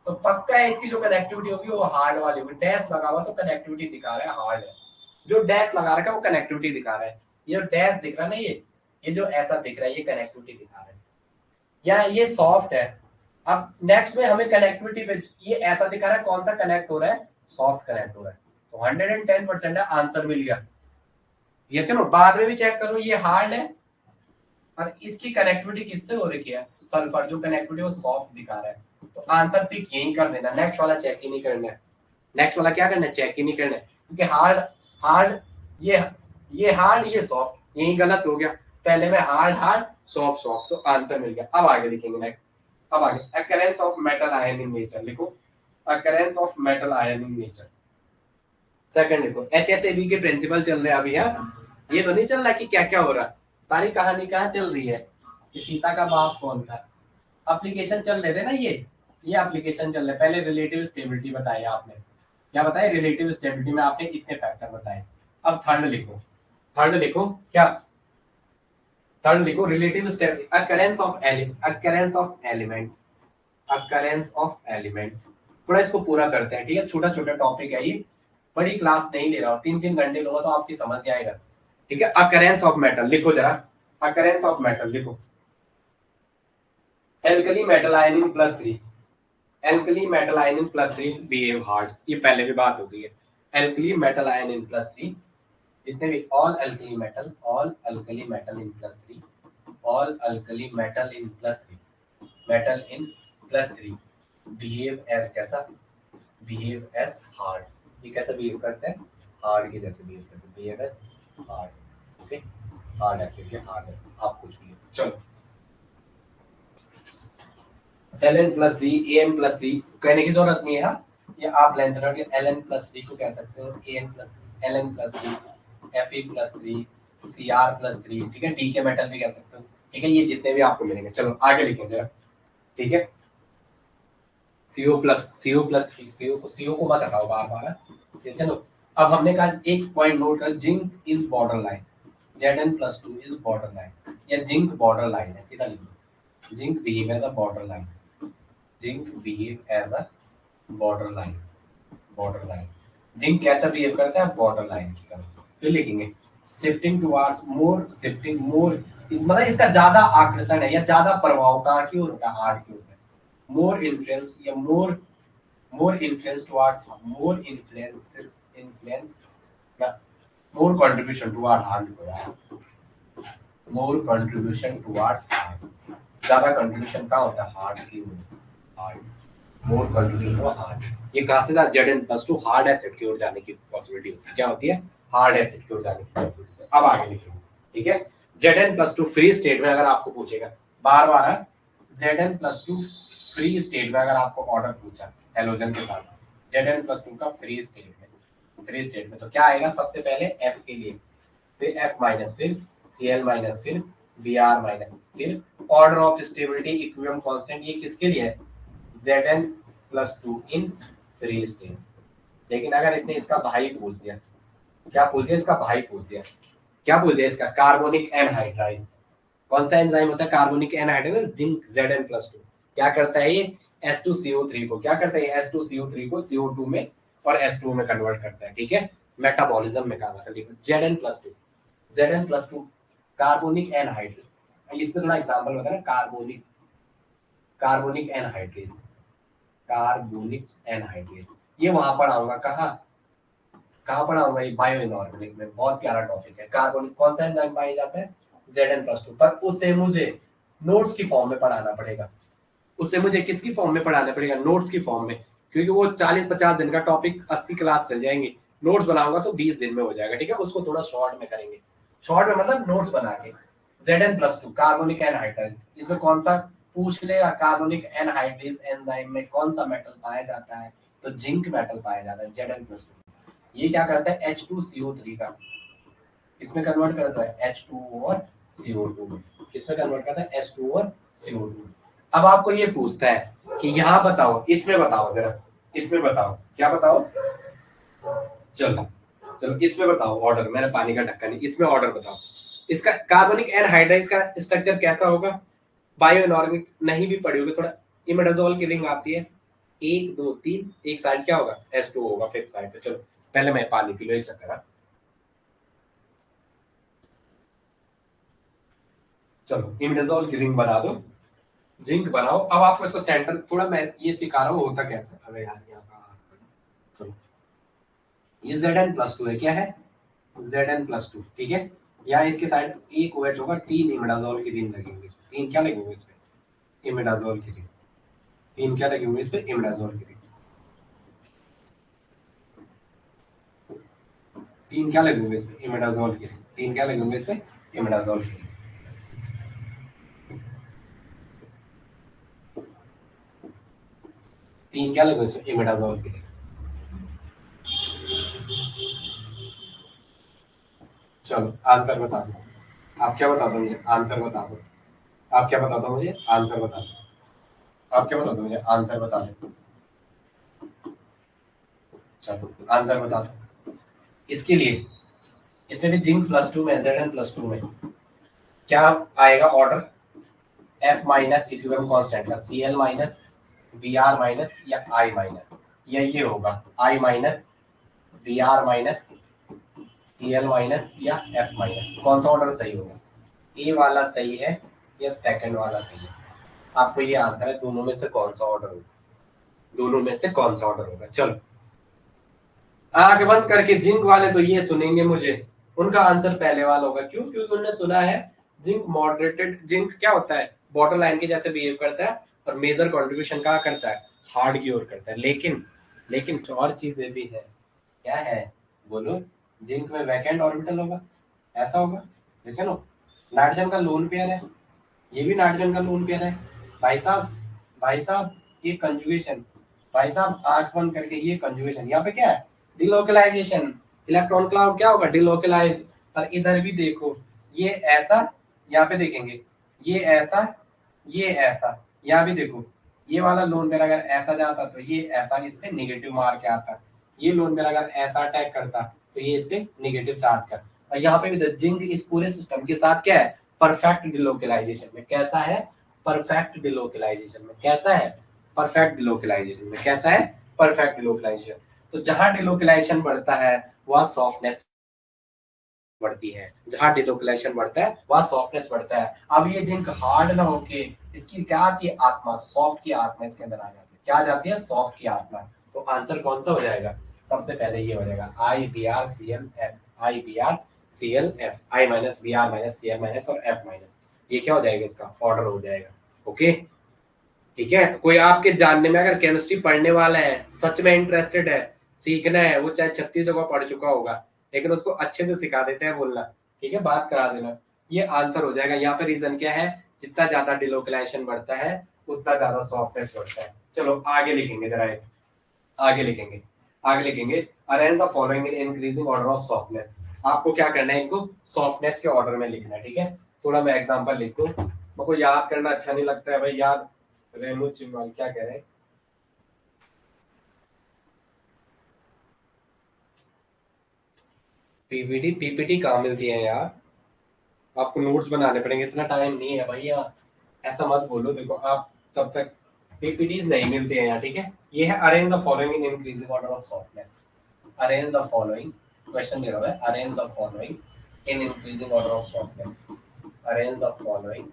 तो पक्का है इसकी जो कनेक्टिविटी होगी वो हार्ड वाली होगी। डैश लगा हुआ तो कनेक्टिविटी दिखा रहा है हार्ड है, जो डैश लगा रखा है वो कनेक्टिविटी दिखा रहा है। ये जो डैश दिख रहा है ना, ये जो ऐसा दिख रहा है ये कनेक्टिविटी दिखा रहा है, या ये सॉफ्ट है। अब नेक्स्ट में हमें कनेक्टिविटी पे ये ऐसा दिखा रहा है, कौन सा कनेक्ट हो रहा है, सॉफ्ट कनेक्ट हो रहा है। तो 110% है, आंसर मिल गया। ये सुनो बाद में भी चेक करो, ये हार्ड है और इसकी कनेक्टिविटी किससे हो रही है, सल्फर, जो कनेक्टिविटी वो सॉफ्ट दिखा रहा है। तो आंसर टिक यही कर देना, नेक्स्ट वाला चेक ही नहीं करना है। नेक्स्ट वाला क्या करना है, चेक ही नहीं करना है, क्योंकि हार्ड हार्ड ये हार्ड ये सॉफ्ट, यही गलत हो गया। पहले में हार्ड हार्ड सॉफ्ट सॉफ्ट, तो आंसर मिल गया। अब आगे लिखेंगे नेक्स्ट, अब आगे occurrence of metal ion in nature लिखो, occurrence of metal ion in nature. Second देखो, HSAB के प्रिंसिपल चल रहे हैं अभी। यहाँ ये तो नहीं चल रहा कि क्या क्या हो रहा है, सारी कहानी कहाँ चल रही है कि सीता का बाप कौन था। एप्लीकेशन चल रहे थे ना, ये एप्लीकेशन चल रहे। पहले रिलेटिव स्टेबिलिटी बताई आपने, क्या बताया, रिलेटिव स्टेबिलिटी में आपने इतने फैक्टर बताए। अब थर्ड लिखो, थर्ड लिखो क्या, थर्ड लिखो relative stability, occurrence of occurrence of element, occurrence of element. थोड़ा इसको पूरा करते हैं, ठीक है, छोटा छोटा टॉपिक है ये, बड़ी क्लास नहीं ले रहा हूँ, 3-3 घंटे लूंगा तो आपकी समझ नहीं आएगा, ठीक है। अकरेंस ऑफ मेटल लिखो जरा, अकरेंस ऑफ मेटल लिखो, एल्कली मेटल आयन इन +3, एल्कली मेटल आयन इन +3 बिहेव हार्ड, ये पहले भी बात हो गई है। एल्कली मेटल आयन इन +3, जितने भी all alkali metal, all alkali metal in +3, all alkali metal in +3, metal in +3 behave as कैसा, बिहेव एज हार्ड, ये कैसे बिहेव करते हैं, हार्ड के जैसे बिहेव करते हैं, behave as hard. Okay, hard acid या हार्ड एसिड, आप कुछ भी। चलो ln+3 an+3 कहने की जरूरत नहीं है, हाँ ये आप लेंथ रखिए, ln+3 को कह सकते हो an+3 ln+3 Fe+3 Cr+3, ठीक है, डी के मेटल भी कह सकते हो, ठीक है, ये जितने भी आपको मिलेंगे। चलो आगे लिखें जरा, ठीक है, CO+3 CO को मत हटाओ बार बार, जैसे लो। अब हमने कहा एक पॉइंट नोट कर, zinc is border line, Zn+2 is border line, या जिंक बॉर्डर लाइन है, सीधा लिखो, zinc behave as a border line, zinc behave as a border line, border line, zinc कैसा बिहेव करता है, बॉर्डर लाइन की तरह। फिर लिखेंगे shifting towards more, shifting more मतलब इसका ज्यादा आकर्षण है या ज्यादा प्रभाव का की ओर होता है, हार्ड की ओर होता है, मोर इन्फ्लुएंस या more influence towards, more influence या मोर कंट्रीब्यूशन टुवर्ड हार्ड को यार, मोर कंट्रीब्यूशन टुवर्ड्स हार्ड, ज्यादा कंट्रीब्यूशन का होता है हार्ड की ओर, hard, more contribution to hard. ये कहां से था, Zn+2 हार्ड एसिड की ओर जाने की पॉसिबिलिटी होती है, क्या होती है, हार्ड एसिड की ओर जाने की पॉसिबिलिटी है। अब आगे लिखेंगे, ठीक है, Zn+2 फ्री स्टेट में अगर आपको पूछेगा बार बार, Zn+2 फ्री स्टेट में अगर आपको ऑर्डर पूछा हेलोजन के साथ, Zn+2 का फ्री स्टेट में तो क्या आएगा, सबसे पहले F के लिए, फिर F माइनस, फिर Cl माइनस, फिर Br माइनस, फिर order of stability equilibrium constant, ये किसके लिए है, Zn+2 इन फ्री स्टेट। लेकिन अगर इसने इसका भाई पूछ दिया, क्या पूछ दिया, इसका भाई पूछ दिया, क्या पूछ दिया, इसका कार्बोनिक एनहाइड्राइड, कौन सा एंजाइम होता है, कार्बोनिक एनहाइड्राइड, जिंक Zn+2 क्या करता है, ये H2CO3 को क्या करता है, H2CO3 को CO2 में और H2O में कन्वर्ट करता है, ठीक है, मेटाबॉलिज्म में काम आता है। Zn+2 कार्बोनिक एनहाइड्रेज, इसमें थोड़ा एग्जांपल होता है ना, कार्बोनिक एनहाइड्रेज, कार्बोनिक एनहाइड्रेज, ये वहां पढ़ाऊंगा, कहाँ पढ़ाऊंगा, ये बायो इनऑर्गेनिक में, बहुत प्यारा टॉपिक है। कार्बोनिक कौन सा एंजाइम पाया जाता है, Zn+2, पर उसे मुझे नोट्स की फॉर्म में पढ़ाना पड़ेगा, उससे मुझे किसकी फॉर्म में पढ़ाना पड़ेगा, नोट्स की फॉर्म में, क्योंकि वो 40-50 दिन का टॉपिक 80 क्लास चल जाएंगे, नोट्स बनाऊंगा तो 20 दिन में हो जाएगा, ठीक है, उसको थोड़ा शॉर्ट में करेंगे, शॉर्ट में मतलब नोट्स बना के। Zn+2 कार्बोनिक एनहाइड्राइड, इसमें कौन सा पूछ लेगा, कार्बोनिक एनहाइड्रेज एंजाइम में कौन सा मेटल पाया जाता है, तो जिंक मेटल पाया जाता है Zn+2। ये क्या करता है, H2CO3 का इसमें कन्वर्ट करता है, H2O और CO2 में, किसमें कन्वर्ट करता है, H2O और CO2। अब आपको ये पूछता है कि यहाँ बताओ, इसमें बताओ जरा, इसमें बताओ, क्या बताओ, चलो इसमें बताओ ऑर्डर, मैंने पानी का ढक्कन नहीं, इसमें ऑर्डर बताओ, इसका कार्बोनिक एनहाइड्राइड का स्ट्रक्चर कैसा होगा, बायो इनऑर्गेनिक नहीं भी पढ़ी होगी थोड़ा, इमिडाजोल की रिंग आती है, 1 2 3, एक साइड क्या होगा, H2O होगा, फिफ्थ साइड पे। चलो पहले मैं पानी पी लो, एक चक्कर, चलो इमिडाजोल की रिंग बना दो, जिंक बनाओ। अब आपको इसको सेंटर, थोड़ा मैं ये सिखा रहा हूँ होता कैसे, अबे यार यहाँ का, चलो ये Zn+2 है, क्या है, Zn+2, ठीक है, या इसके साइड एक OH होगा, 3 इमिडाजोल की रिंग लगी होगी, 3 क्या लगी हुई इस पे, इमिडाजोल की रिंग, 3 क्या लगी हुई इस पे, इमिडाजोल की रिंग, 3 क्या लगी हुई इस पे, इमिडाजोल की रिंग, 3 क्या लगी हुई इस पे, इमिडाजोल की रिंग, 3 क्या लगी हुई इस पे, इमिडाजोल की रिंग। चलो आंसर बता दो, आप क्या बता दो मुझे, आंसर बता दो, आप क्या बता दो मुझे, आंसर बता दो, आप क्या बता दो मुझे, आंसर बता दो, चलो आंसर बता दो। इसके लिए इसमें भी जिंक+2 में, Zn+2 में क्या आएगा order, F minus equilibrium constant का, Cl माइनस, Br माइनस या I माइनस, या ये होगा I minus, Br minus, Cl minus या F माइनस, कौन सा ऑर्डर सही होगा, ए वाला सही है या सेकंड वाला सही है, आपको ये आंसर है, दोनों में से कौन सा ऑर्डर होगा, दोनों में से कौन सा ऑर्डर होगा। चलो आंख बंद करके, जिंक वाले तो ये सुनेंगे मुझे, उनका आंसर पहले वाला होगा, क्यों, क्योंकि उन्होंने सुना है जिंक मॉडरेटेड, जिंक क्या होता है, बॉर्डर लाइन के जैसे बिहेव करता है, और मेजर कंट्रीब्यूशन कहाँ करता है, हार्ड की ओर करता है। लेकिन लेकिन और चीजें भी है। क्या है बोलो? जिंक में वैकेंट ऑर्बिटल होगा, ऐसा होगा। जैसे नो नाइट्रोजन का लोन पेयर है, ये भी नाइट्रोजन का लोन पेयर है। भाई साहब, भाई साहब, ये कंजुगेशन, भाई साहब आंख बंद करके ये कंजुगेशन, यहाँ पे क्या है? डिलोकलाइजेशन। इलेक्ट्रॉन क्लाउड क्या होगा? डिलोकलाइज। और इधर भी देखो, ये ऐसा, यहाँ पे देखेंगे ये ऐसा, ये ऐसा, यहाँ भी देखो ये वाला लोन पेयर अगर ऐसा जाता तो ये ऐसा इस पे निगेटिव मार के आता, ये लोन पेयर अगर ऐसा अटैक करता तो ये इस पे निगेटिव चार्ज कर। और यहाँ पे भी जिंक इस पूरे सिस्टम के साथ क्या है? परफेक्ट डिलोकलाइजेशन में। कैसा है? परफेक्ट डिलोकलाइजेशन में। कैसा है? परफेक्ट डिलोकलाइजेशन में। कैसा है? Perfect delocalisation. तो जहां डिलोकलाइजेशन बढ़ता है वहां सॉफ्टनेस बढ़ती है, जहां डिलोकलाइजेशन बढ़ता है वहां सॉफ्टनेस बढ़ता है। अब ये जिंक हार्ड ना होके इसकी क्या आती है? आत्मा, सॉफ्ट की आत्मा इसके अंदर आ जाती है। क्या आ जाती है? सॉफ्ट की आत्मा। तो आंसर कौन सा हो जाएगा? सबसे पहले ये हो जाएगा IBrClF। IBrClF, I minus Br minus Cl minus और F माइनस। ये क्या हो जाएगा? इसका ऑर्डर हो जाएगा। ओके, ठीक है। कोई आपके जानने में अगर केमिस्ट्री पढ़ने वाला है, सच में इंटरेस्टेड है, सीखना है, वो चाहे 36 जगह पढ़ चुका होगा लेकिन उसको अच्छे से सिखा देते हैं बोलना, ठीक है, बात करा देना, ये आंसर हो जाएगा। यहाँ पे रीजन क्या है? जितना ज्यादा डिलोकलाइजेशन बढ़ता है उतना ज्यादा सॉफ्टनेस बढ़ता है। चलो आगे लिखेंगे जरा, आगे लिखेंगे, आगे लिखेंगे। Arrange the following in increasing order of softness. आपको क्या करना है? इनको सॉफ्टनेस के ऑर्डर में लिखना है, ठीक है। थोड़ा मैं एग्जांपल लिखूं, मेरे को याद करना अच्छा नहीं लगता है भाई, याद। रेणु चिमवाल क्या कह रहे हैं? पीपीटी, पीपीटी कहाँ मिलती है यार? आपको नोट्स बनाने पड़ेंगे, इतना टाइम नहीं है भैया। ऐसा मत बोलो, देखो आप तब तक पीपीटीज नहीं मिलती है यहाँ, ठीक है। ये है arrange the following in increasing order of softness. Arrange the following, question दे रहा है, arrange the following in increasing order of softness. Arrange the following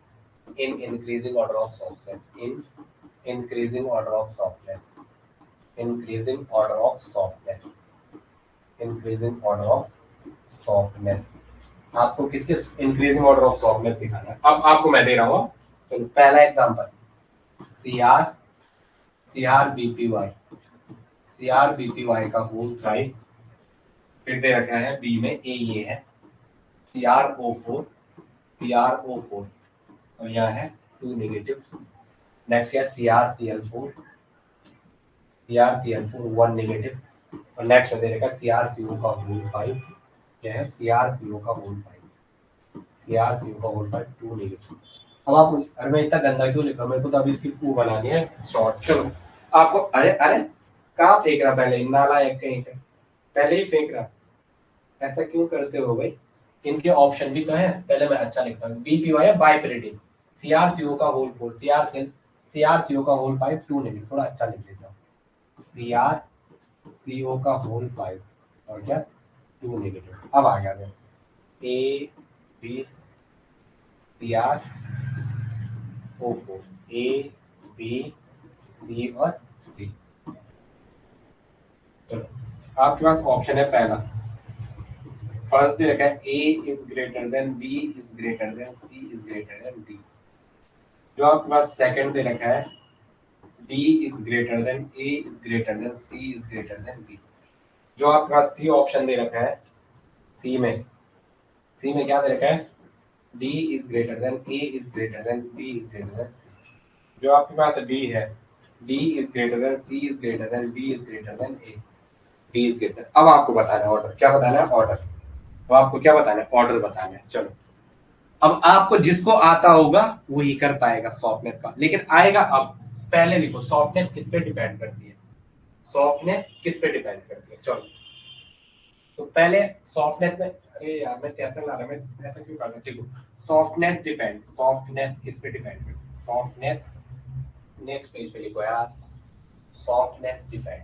in increasing order of softness, in increasing order of softness, increasing order of softness, increasing order of softness। आपको किसके इंक्रीजिंग ऑर्डर ऑफ सॉफ्टनेस दिखाना है? अब आपको मैं दे रहा हूँ। चलो पहला एग्जांपल, CrBpY, CrBpY का होल प्राइस फिर दे रखा है बी में, ए ये है CrO4 और यहाँ है 2 नेगेटिव। नेक्स्ट है CrCl4, 1 नेगेटिव। और नेक्स्ट दे रखा है CrCO का होल 5। क्या है? CrCO का होल 5, CrCO का होल 5 2 नेगेटिव। अब आप, अरे मैं इतना गंदा क्यों लिखा? मेरे को तो अभी इसकी टू बनानी है शॉर्ट। चलो आपको, अरे अरे कहाँ फेंक रहा? पहले नालायक कहीं पे, पहले ही फेंक रहा। ऐसा क्यों करते हो भाई? इनके ऑप्शन भी तो है, पहले मैं अच्छा लिखता हूँ। BpY है बाइपेरिडिन, CrCO का होल 4, CrCO का होल 5 2 नेगेटिव। थोड़ा अच्छा लिख लेता हूँ, CrCO का होल 5 और क्या 2 नेगेटिव। अब आ गया मैं A B CrO4, A B C और D। चलो आपके पास ऑप्शन है पहला, फर्स्ट दे रखा है A is greater than B is greater than C is greater than D। जो आपके पास सेकंड दे रखा है B is greater than A is greater than C is greater than D। जो आपके पास C ऑप्शन दे रखा है, C में, C में क्या दे रखा है? D is greater than A is greater than B is greater than C। जो आपके पास D है, D is greater than C is greater than B is greater than A, B is greater. अब आपको बताना है ऑर्डर, क्या बताना है? ऑर्डर। तो आपको क्या बताना है? ऑर्डर बताना है। चलो अब आपको जिसको आता होगा वही कर पाएगा सॉफ्टनेस का, लेकिन आएगा अब। पहले लिखो सॉफ्टनेस किस पे डिपेंड करती है, सॉफ्टनेस किस पे डिपेंड करती है। चलो तो पहले सॉफ्टनेस में, अरे यार मैं कैसे ला रहा, मैं ऐसा क्यों कर रहा? देखो सॉफ्टनेस डिपेंड, सॉफ्टनेस किस पे डिपेंड करती है? सॉफ्टनेस, नेक्स्ट पेज पे लिखो यार, सॉफ्टनेस डिपेंड,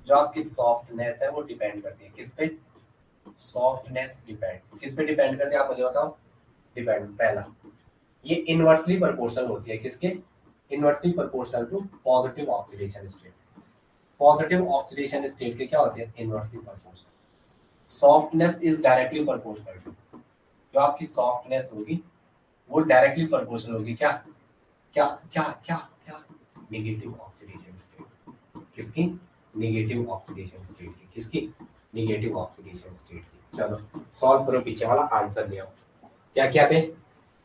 जो आपकी सॉफ्टनेस है वो डिपेंड करती है किस पे? सॉफ्टनेस डिपेंड किस पे डिपेंड करती है? आप मुझे बताओ। डिपेंड पहला, ये इनवर्सली प्रोपोर्शनल होती है किसके? Inversely proportional to positive oxidation state. Positive oxidation state के क्या होते हैं? Inversely proportional. Softness is directly proportional to, जो आपकी सॉफ्टनेस होगी वो डायरेक्टली प्रोपोर्शनल होगी क्या क्या क्या क्या क्या? Negative oxidation state. किसकी? निगेटिव ऑक्सीडेशन स्टेट की। किसकी? निगेटिव ऑक्सीडेशन स्टेट की। चलो सॉल्व करो, पीछे वाला आंसर ले आओ। क्या क्या थे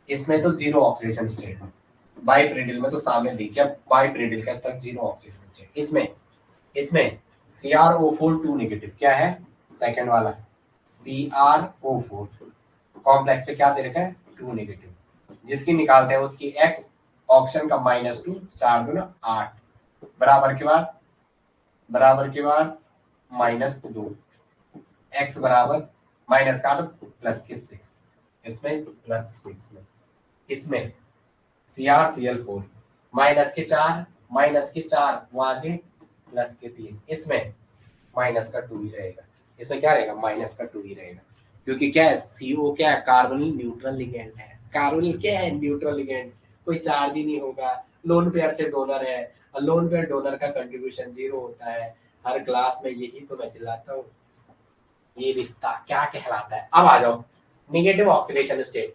इसमें? तो जीरो ऑक्सीडेशन स्टेट है। बाइप्रिडिल में तो सामने देखिए, बाइप्रिडिल का तक जीरो ऑक्सीडेशन स्टेट। इसमें CrO4 2 नेगेटिव। क्या है? सेकंड वाला CrO4 कॉम्प्लेक्स पे क्या दे रखा है? 2 नेगेटिव। जिसकी निकालते हैं उसकी x ऑक्सीजन का -2, 4 दूना 8, बराबर के बाद -2, x बराबर माइनस का प्लस के 6, इसमें +6 में, इसमें CrCl4 -4 वो आगे +3, इसमें -2 ही रहेगा। इसमें क्या रहेगा? -2 ही रहेगा, क्योंकि क्या है? CO क्या है? कार्बोनिल न्यूट्रल लिगेंड है। कार्बोनिल क्या है? न्यूट्रल लिगेंड, कोई चार्ज ही नहीं होगा। लोन पेयर से डोनर है, और लोन पेयर डोनर का कंट्रीब्यूशन 0 होता है। हर क्लास में यही तो मैं चिल्लाता हूँ। ये रिश्ता क्या कहलाता है? अब आ जाओ negative oxidation state.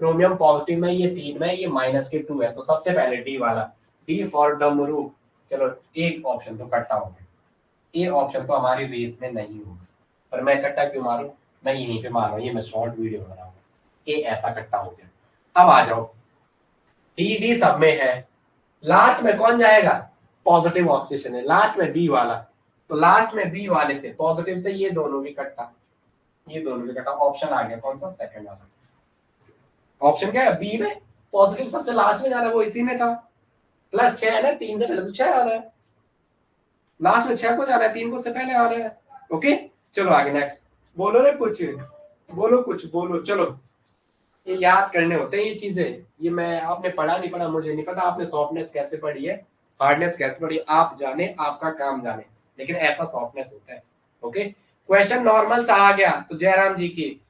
Chromium positive में ये 3 में, ये -2 है, तो सबसे पहले डी वाला, डी फॉर डमरू। चलो एक ऑप्शन तो कट्टा हो गया, ये ऑप्शन तो हमारी रेस में नहीं होगा, पर मैं कट्टा क्यों मारूं? मैं यहीं पे मार रहा हूँ, ये मैं शॉर्ट वीडियो बनाऊंगा। ये ऐसा कट्टा हो गया। अब आ जाओ डी सब में है, लास्ट में कौन जाएगा? पॉजिटिव ऑक्सीडेशन है, लास्ट में बी वाला, तो लास्ट में बी वाले से पॉजिटिव से ये दोनों भी कट्टा, ये दोनों भी कट्टा। ऑप्शन आ गया कौन सा? सेकंड वाला। ऑप्शन क्या है? बी में पॉजिटिव सबसे लास्ट में जाना, वो इसी में था। +6 है ना, 3 से पहले तो 6 आ रहा है, लास्ट में 6 को जाना है, 3 को से पहले आ रहा है। ओके चलो आगे नेक्स्ट। बोलो रे कुछ, बोलो चलो। ये याद करने होते हैं ये चीजें, ये मैं, आपने पढ़ा नहीं पढ़ा मुझे नहीं पता, आपने सॉफ्टनेस कैसे पढ़ी है, हार्डनेस कैसे पढ़ी है, आप जाने, आपका काम जाने, लेकिन ऐसा सॉफ्टनेस होता है। ओके क्वेश्चन नॉर्मल सा आ गया तो जयराम जी की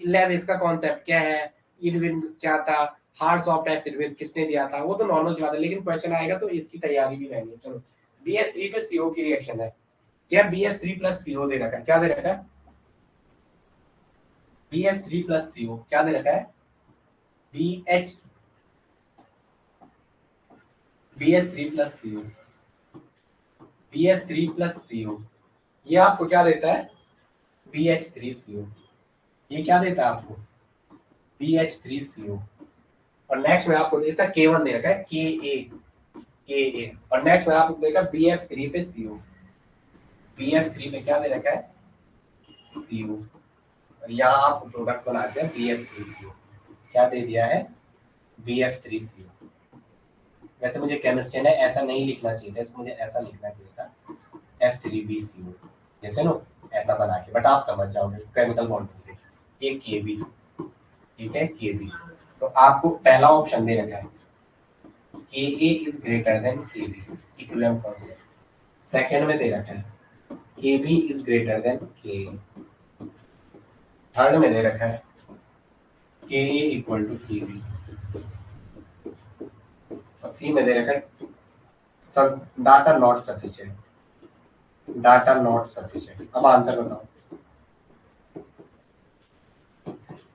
लेविस का कॉन्सेप्ट क्या है, इरविन क्या था, हार्ड सॉफ्ट एसिड बेस किसने दिया था, वो तो नॉर्मल सी बात है, लेकिन क्वेश्चन आएगा तो इसकी तैयारी भी रहनी है। चलो BH3 पे CO की रिएक्शन है, क्या BH3 + CO दे रखा है? क्या दे रखा है? BH3 + CO क्या दे रखा है? BH3 + CO, BH3 + CO, ये आपको क्या देता है? BH3CO। ये क्या देता है आपको? BH3CO। और नेक्स्ट में आपको इसका K1 दे रखा है, Ka, और नेक्स्ट में आपको देगा BF3 पे CO, BF3 पे क्या दे रखा है? CO, और यहाँ आप प्रोडक्ट बनाते हैं BF3CO, क्या दे दिया है? BF3CO। वैसे मुझे केमिस्ट्री ने ऐसा नहीं लिखना चाहिए था, इसको मुझे ऐसा लिखना चाहिए था F3BCO, जैसे नो ऐसा बना के, बट आप समझ जाओगे केमिकल बॉन्डिंग से। ये Kb, ठीक है, Kb। तो आपको पहला ऑप्शन दे रखा है Ka is greater than Kb, equilibrium constant. Second में दे रखा है Kb is greater than Ka। Third में दे रखा है Ka = Kb, और सी में दे रखा है सब data not sufficient, data not sufficient. अब आंसर बताओ,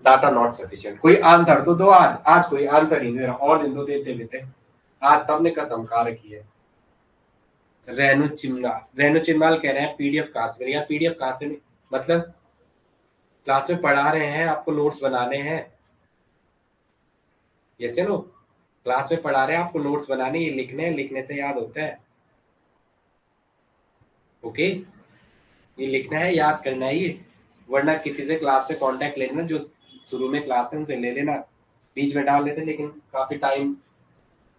डाटा नॉट सफिशिएंट। कोई आंसर तो दो, आज कोई आंसर नहीं दे रहा, और दिन तो देते देते आज सबने कसम खा रखी है। रेणु चिमलाल कह रहे हैं PDF कहाँ से मिलेगा? PDF कहाँ से मतलब क्लास में पढ़ा रहे हैं, आपको नोट्स बनाने हैं, जैसे नो क्लास में पढ़ा रहे हैं, आपको नोट्स बनाने, ये लिखने हैं, लिखने से याद होता है। ओके ये लिखना है, याद करना है ये, वरना किसी से क्लास में कांटेक्ट ले लेना, जो शुरू में क्लास है उनसे ले लेना, बीच में डाल लेते, लेकिन काफी टाइम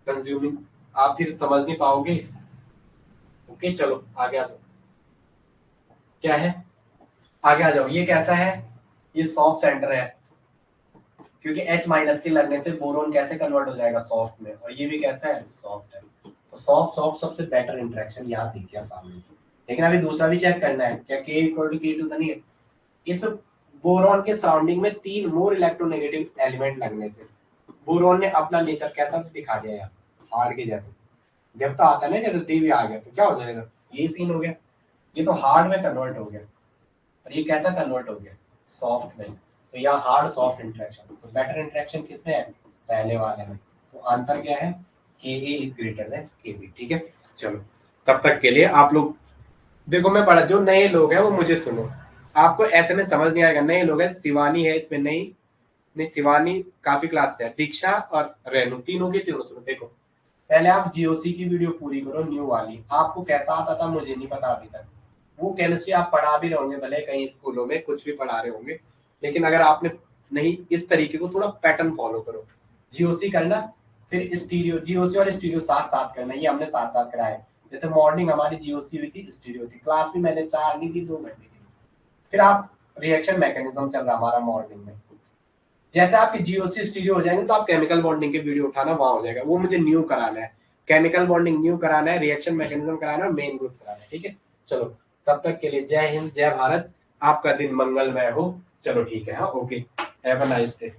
कंज्यूमिंग, आप फिर समझ नहीं पाओगे। ओके चलो आगे आ जाओ, क्या है? आगे आ जाओ। ये कैसा है? ये सॉफ्ट सेंटर है, क्योंकि H- के लगने से बोरोन कैसे कन्वर्ट हो जाएगा? सॉफ्ट में, और ये भी कैसा है? सॉफ्ट है। तो सॉफ्ट सबसे बेटर इंटरेक्शन यहाँ दिख गया सामने। लेकिन अभी दूसरा भी चेक करना है, क्या K = K2 तो नहीं है? इस बोरॉन के सराउंडिंग में 3 मोर इलेक्ट्रोनेगेटिव एलिमेंट लगने से बोरॉन ने अपना नेचर कैसा दिखा दिया यार, हार्ड के जैसे। जब तो आता है ना, जैसे देवी आ गया तो क्या हो जाएगा? ये सीन हो गया, ये तो हार्ड में कन्वर्ट हो गया, और ये कैसा कन्वर्ट हो गया? सॉफ्ट में। तो यहाँ हार्ड सॉफ्ट इंटरेक्शन, तो बेटर इंटरेक्शन किसमें है? पहले वाले में। तो आंसर क्या है? Ka is greater than Kb। ठीक है चलो, तब तक के लिए आप लोग देखो मैं पढ़ा, जो नए लोग हैं वो मुझे सुनो, आपको ऐसे में समझ नहीं आएगा। नए लोग हैं, शिवानी है इसमें नई, नहीं शिवानी काफी क्लास से है, दीक्षा और रेनू, तीनों की तीनों सुनो। देखो पहले आप जीओसी की वीडियो पूरी करो, न्यू वाली। आपको कैसा आता था मुझे नहीं पता अभी तक, वो केमिस्ट्री आप पढ़ा भी रहे होंगे, भले कहीं स्कूलों में कुछ भी पढ़ा रहे होंगे, लेकिन अगर आपने नहीं, इस तरीके को थोड़ा पैटर्न फॉलो करो। जीओसी करना, फिर स्टीरियो, जीओसी और स्टीरियो साथ साथ करना, ये हमने साथ साथ कराया है। जैसे मॉर्निंग हमारी जीओसी हुई थी, स्टीरियो थी, क्लास भी मैंने 4 ली थी, 2 घंटे की। फिर आप रिएक्शन मैकेनिज्म चल रहा हमारा मॉर्निंग में। जैसे आपके जीओसी स्टीरियो हो जाएंगे तो आप केमिकल बॉन्डिंग के वीडियो उठाना, वहां हो जाएगा। वो मुझे न्यू कराना है, केमिकल बॉन्डिंग न्यू कराना है, रिएक्शन मैकेनिज्म कराना है, मेन ग्रुप कराना है। ठीक है, चलो तब तक के लिए जय हिंद, जय भारत, आपका दिन मंगलमय हो। चलो ठीक है, हाँ okay, have a nice day.